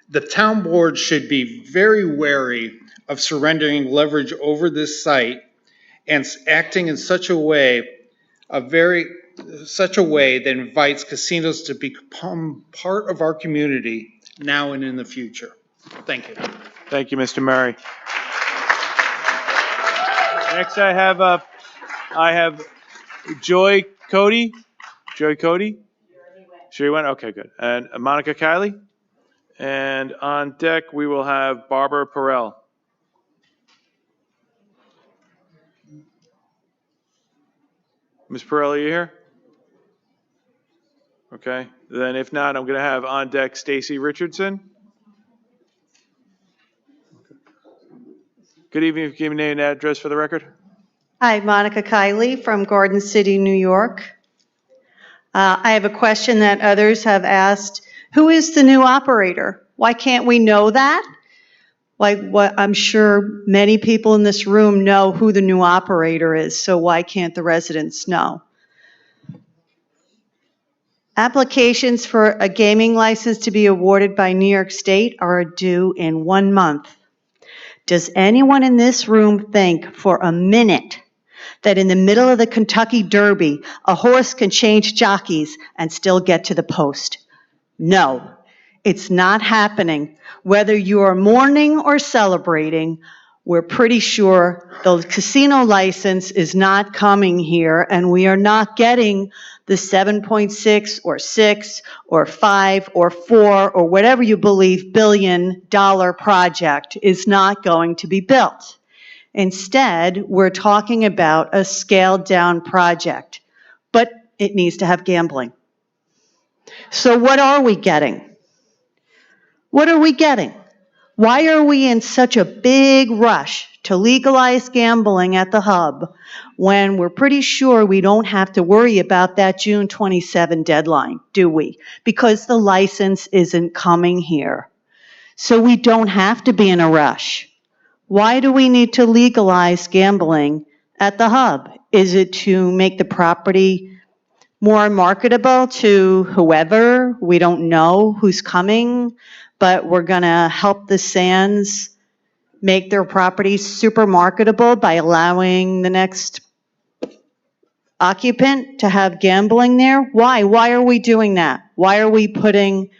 The town board should be very wary of surrendering leverage over this site and acting in such a way that invites casinos to become part of our community now and in the future. Thank you. Thank you, Mr. Murray. Next, I have Joy Cody. Joy Cody? Sure you went? Okay, good. And Monica Kiley. And on deck, we will have Barbara Perrell. Ms. Perrell, are you here? Okay. Then if not, I'm going to have on deck Stacy Richardson. Good evening. If you give me name and address for the record. Hi, Monica Kiley from Garden City, New York. I have a question that others have asked. Who is the new operator? Why can't we know that? Like what I'm sure many people in this room know who the new operator is, so why can't the residents know? Applications for a gaming license to be awarded by New York State are due in 1 month. Does anyone in this room think for a minute that in the middle of the Kentucky Derby, a horse can change jockeys and still get to the post? No, it's not happening. Whether you are mourning or celebrating, we're pretty sure the casino license is not coming here, and we are not getting the 7.6 or 6 or 5 or 4 or whatever you believe billion-dollar project is not going to be built. Instead, we're talking about a scaled-down project, but it needs to have gambling. So what are we getting? What are we getting? Why are we in such a big rush to legalize gambling at the hub when we're pretty sure we don't have to worry about that June 27 deadline, do we? Because the license isn't coming here. So we don't have to be in a rush. Why do we need to legalize gambling at the hub? Is it to make the property more marketable to whoever? We don't know who's coming, but we're going to help the Sands make their property super marketable by allowing the next occupant to have gambling there. Why? Why are we doing that? Why are we putting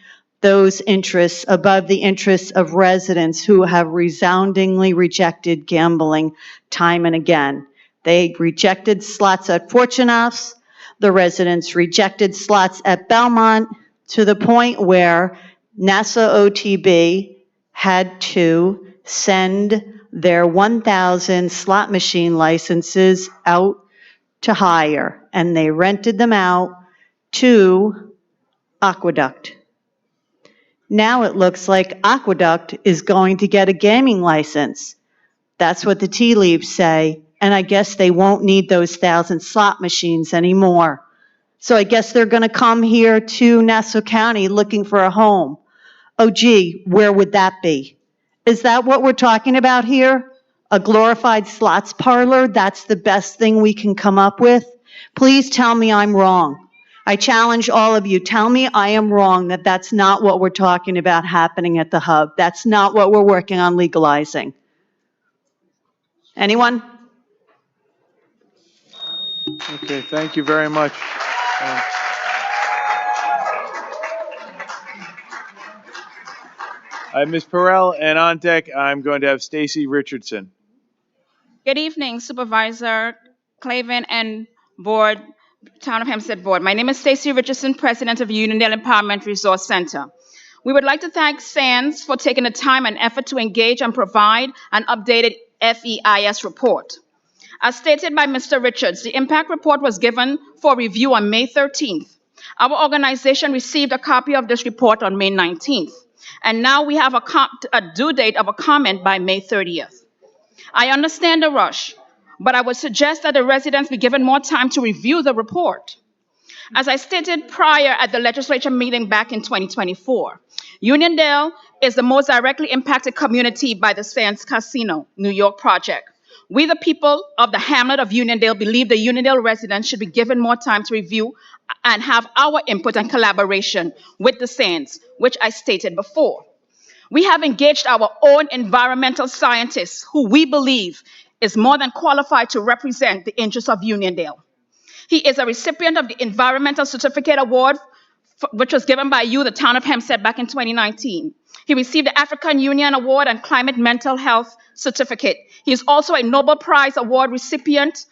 those interests above the interests of residents who have resoundingly rejected gambling time and again? They rejected slots at Fortunoff's. The residents rejected slots at Belmont to the point where NASA OTB had to send their 1,000 slot machine licenses out to hire, and they rented them out to Aqueduct. Now it looks like Aqueduct is going to get a gaming license. That's what the tea leaves say, and I guess they won't need those 1,000 slot machines anymore. So I guess they're going to come here to Nassau County looking for a home. Oh, gee, where would that be? Is that what we're talking about here? A glorified slots parlor? That's the best thing we can come up with? Please tell me I'm wrong. I challenge all of you, tell me I am wrong, that that's not what we're talking about happening at the hub. That's not what we're working on legalizing. Anyone? Okay, thank you very much. Ms. Perrell, and on deck, I'm going to have Stacy Richardson. Good evening, Supervisor Clavin and Board, Town of Hempstead Board. My name is Stacy Richardson, President of Uniondale Empowerment Resource Center. We would like to thank SANS for taking the time and effort to engage and provide an updated FEIS report. As stated by Mr. Richards, the impact report was given for review on May 13th. Our organization received a copy of this report on May 19th, and now we have a due date of a comment by May 30th. I understand the rush, but I would suggest that the residents be given more time to review the report. As I stated prior at the legislature meeting back in 2024, Uniondale is the most directly impacted community by the Sands Casino New York project. We, the people of the hamlet of Uniondale, believe the Uniondale residents should be given more time to review and have our input and collaboration with the Sands, which I stated before. We have engaged our own environmental scientists who we believe is more than qualified to represent the interests of Uniondale. He is a recipient of the Environmental Certificate Award, which was given by you, the Town of Hempstead, back in 2019. He received the African Union Award and Climate Mental Health Certificate. He is also a Nobel Prize Award recipient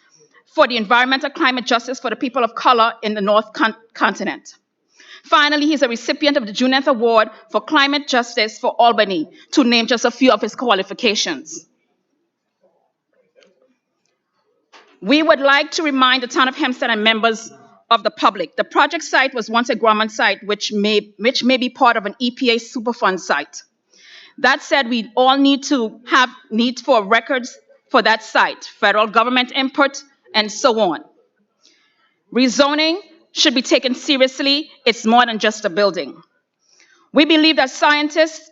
for the environmental climate justice for the people of color in the North Continent. Finally, he's a recipient of the Juneth Award for Climate Justice for Albany, to name just a few of his qualifications. We would like to remind the Town of Hempstead and members of the public, the project site was once a Grumman site, which may be part of an EPA Superfund site. That said, we all need for records for that site, federal government input, and so on. Rezoning should be taken seriously. It's more than just a building. We believe our scientists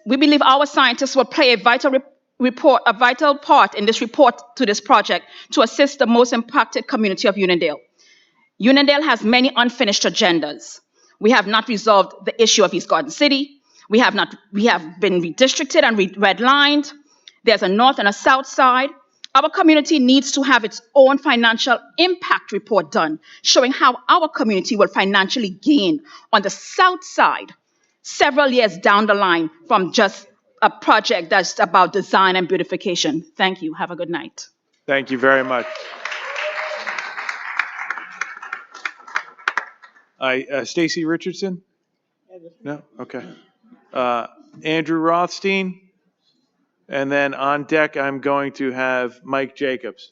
will play a vital part in this report to this project to assist the most impacted community of Uniondale. Uniondale has many unfinished agendas. We have not resolved the issue of East Garden City. We have been redistricted and redlined. There's a north and a south side. Our community needs to have its own financial impact report done, showing how our community will financially gain on the south side several years down the line from just a project that's about design and beautification. Thank you. Have a good night. Thank you very much. Stacy Richardson? No? Okay. Andrew Rothstein? And then on deck, I'm going to have Mike Jacobs.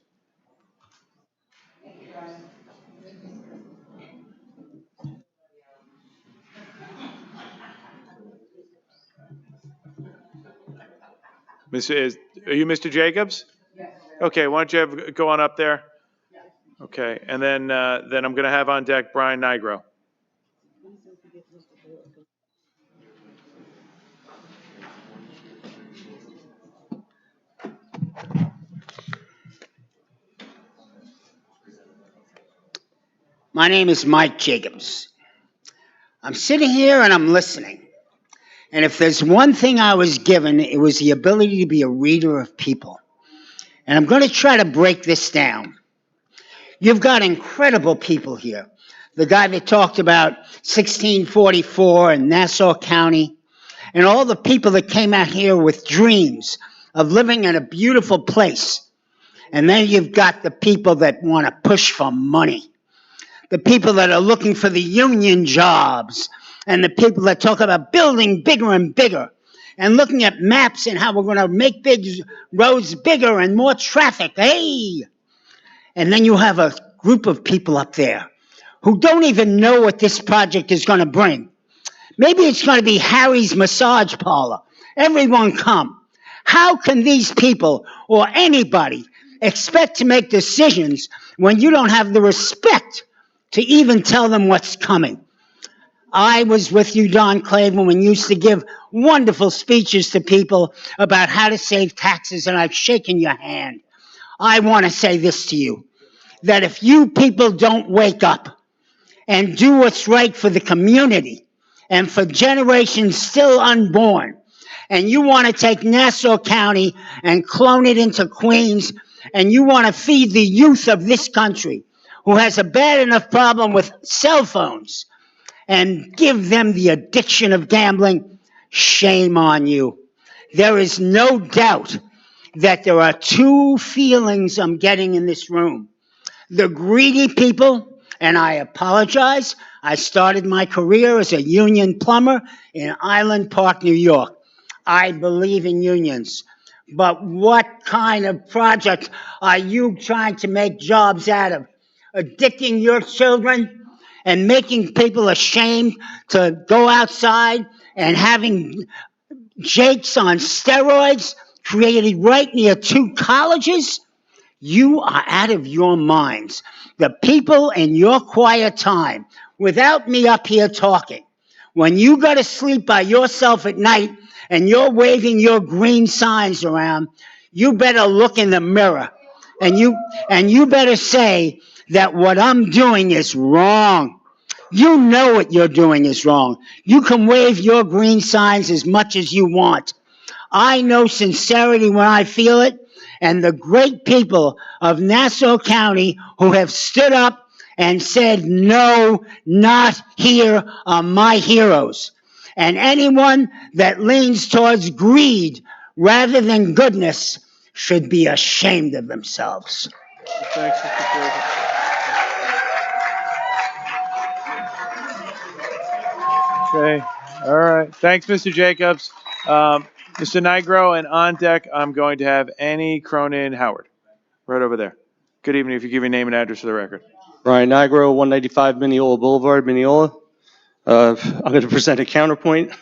Are you Mr. Jacobs? Yes. Okay, why don't you go on up there? Yes. Okay, and then I'm going to have on deck Brian Nigro. My name is Mike Jacobs. I'm sitting here and I'm listening. And if there's one thing I was given, it was the ability to be a reader of people. And I'm going to try to break this down. You've got incredible people here. The guy that talked about 1644 and Nassau County, and all the people that came out here with dreams of living in a beautiful place. And then you've got the people that want to push for money. The people that are looking for the union jobs, and the people that talk about building bigger and bigger, and looking at maps and how we're going to make big roads bigger and more traffic. Hey! And then you have a group of people up there who don't even know what this project is going to bring. Maybe it's going to be Harry's massage parlor. Everyone come. How can these people or anybody expect to make decisions when you don't have the respect to even tell them what's coming? I was with you, Don Clavin, when you used to give wonderful speeches to people about how to save taxes, and I've shaken your hand. I want to say this to you, that if you people don't wake up and do what's right for the community and for generations still unborn, and you want to take Nassau County and clone it into Queens, and you want to feed the youth of this country who has a bad enough problem with cell phones and give them the addiction of gambling, shame on you. There is no doubt that there are two feelings I'm getting in this room. The greedy people, and I apologize, I started my career as a union plumber in Island Park, New York. I believe in unions. But what kind of project are you trying to make jobs out of? Addicting your children and making people ashamed to go outside and having jakes on steroids created right near two colleges? You are out of your minds. The people in your quiet time, without me up here talking, when you go to sleep by yourself at night and you're waving your green signs around, you better look in the mirror and you better say that what I'm doing is wrong. You know what you're doing is wrong. You can wave your green signs as much as you want. I know sincerity when I feel it, and the great people of Nassau County who have stood up and said, no, not here are my heroes. And anyone that leans towards greed rather than goodness should be ashamed of themselves. Thanks, Mr. Jacobs. Okay, all right. Thanks, Mr. Jacobs. Mr. Nigro, and on deck, I'm going to have Annie Cronin Howard, right over there. Good evening, if you give your name and address for the record. Ryan Nigro, 195 Mineola Boulevard, Mineola. I'm going to present a counterpoint.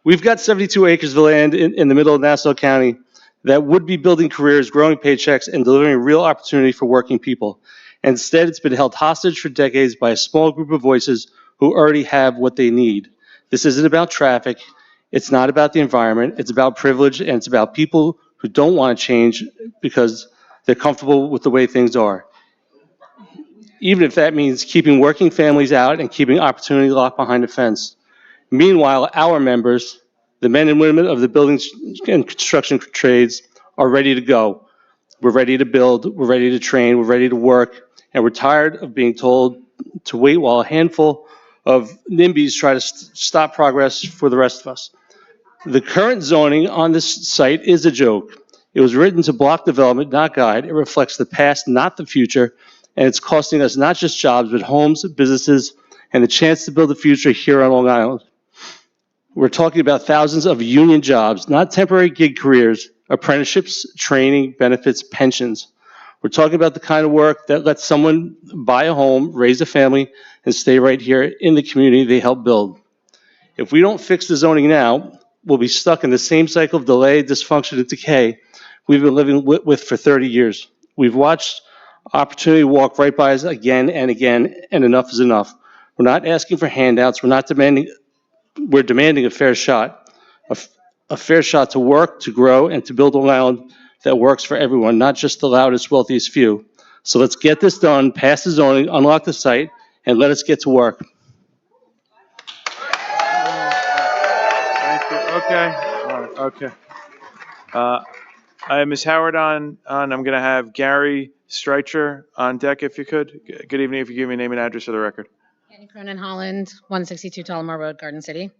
We've got 72 acres of land in the middle of Nassau County that would be building careers, growing paychecks, and delivering real opportunity for working people. Instead, it's been held hostage for decades by a small group of voices who already have what they need. This isn't about traffic. It's not about the environment. It's about privilege, and it's about people who don't want to change because they're comfortable with the way things are. Even if that means keeping working families out and keeping opportunity locked behind a fence. Meanwhile, our members, the men and women of the building and construction trades, are ready to go. We're ready to build, we're ready to train, we're ready to work, and we're tired of being told to wait while a handful of NIMBYs try to stop progress for the rest of us. The current zoning on this site is a joke. It was written to block development, not guide. It reflects the past, not the future, and it's costing us not just jobs, but homes, businesses, and the chance to build a future here on Long Island. We're talking about thousands of union jobs, not temporary gig careers, apprenticeships, training, benefits, pensions. We're talking about the kind of work that lets someone buy a home, raise a family, and stay right here in the community they help build. If we don't fix the zoning now, we'll be stuck in the same cycle of delay, dysfunction, and decay we've been living with for 30 years. We've watched opportunity walk right by us again and again, and enough is enough. We're not asking for handouts. We're demanding a fair shot, a fair shot to work, to grow, and to build a Long Island that works for everyone, not just the loudest, wealthiest few. So let's get this done, pass the zoning, unlock the site, and let us get to work. Thank you. Okay. All right. Okay. I have Ms. Howard on. I'm going to have Gary Streicher on deck, if you could. Good evening. If you give me name and address for the record. Annie Cronin Holland, 162 Tullamore Road, Garden City.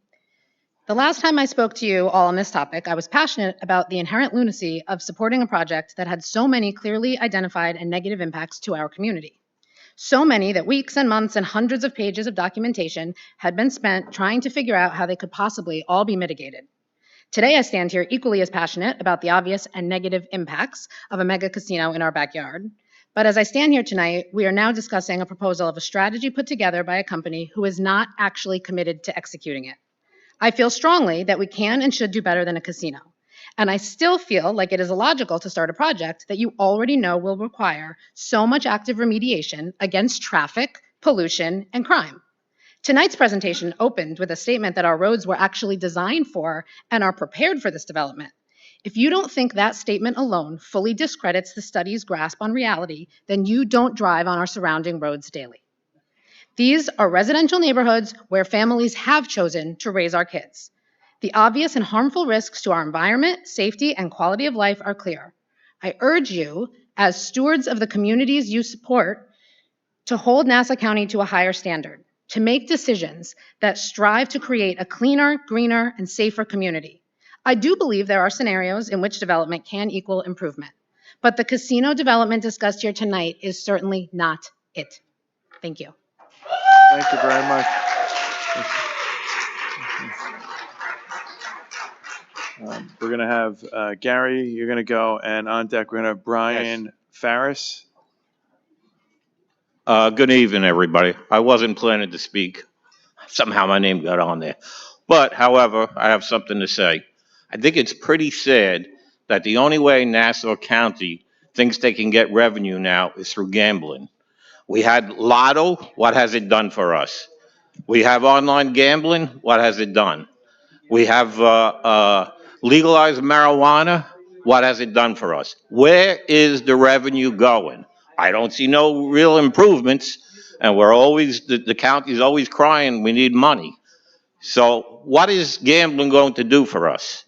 The last time I spoke to you all on this topic, I was passionate about the inherent lunacy of supporting a project that had so many clearly identified and negative impacts to our community. So many that weeks and months and hundreds of pages of documentation had been spent trying to figure out how they could possibly all be mitigated. Today, I stand here equally as passionate about the obvious and negative impacts of a mega casino in our backyard. But as I stand here tonight, we are now discussing a proposal of a strategy put together by a company who is not actually committed to executing it. I feel strongly that we can and should do better than a casino. And I still feel like it is illogical to start a project that you already know will require so much active remediation against traffic, pollution, and crime. Tonight's presentation opened with a statement that our roads were actually designed for and are prepared for this development. If you don't think that statement alone fully discredits the study's grasp on reality, then you don't drive on our surrounding roads daily. These are residential neighborhoods where families have chosen to raise our kids. The obvious and harmful risks to our environment, safety, and quality of life are clear. I urge you, as stewards of the communities you support, to hold Nassau County to a higher standard, to make decisions that strive to create a cleaner, greener, and safer community. I do believe there are scenarios in which development can equal improvement, but the casino development discussed here tonight is certainly not it. Thank you. Thank you very much. We're going to have Gary, you're going to go, and on deck we're going to have Brian Farris. Good evening, everybody. I wasn't planning to speak. Somehow my name got on there. But, however, I have something to say. I think it's pretty sad that the only way Nassau County thinks they can get revenue now is through gambling. We had Lotto. What has it done for us? We have online gambling. What has it done? We have legalized marijuana. What has it done for us? Where is the revenue going? I don't see no real improvements, and we're always, the county's always crying we need money. So what is gambling going to do for us?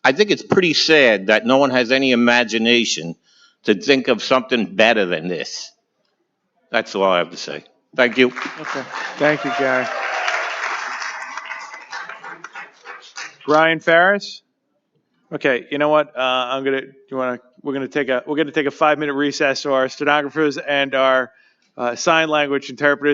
I think it's pretty sad that no one has any imagination to think of something better than this. That's all I have to say. Thank you. Okay. Thank you, Gary. Brian Farris? Okay, you know what? We're gonna take a 5-minute recess so our stenographers and our sign language interpreters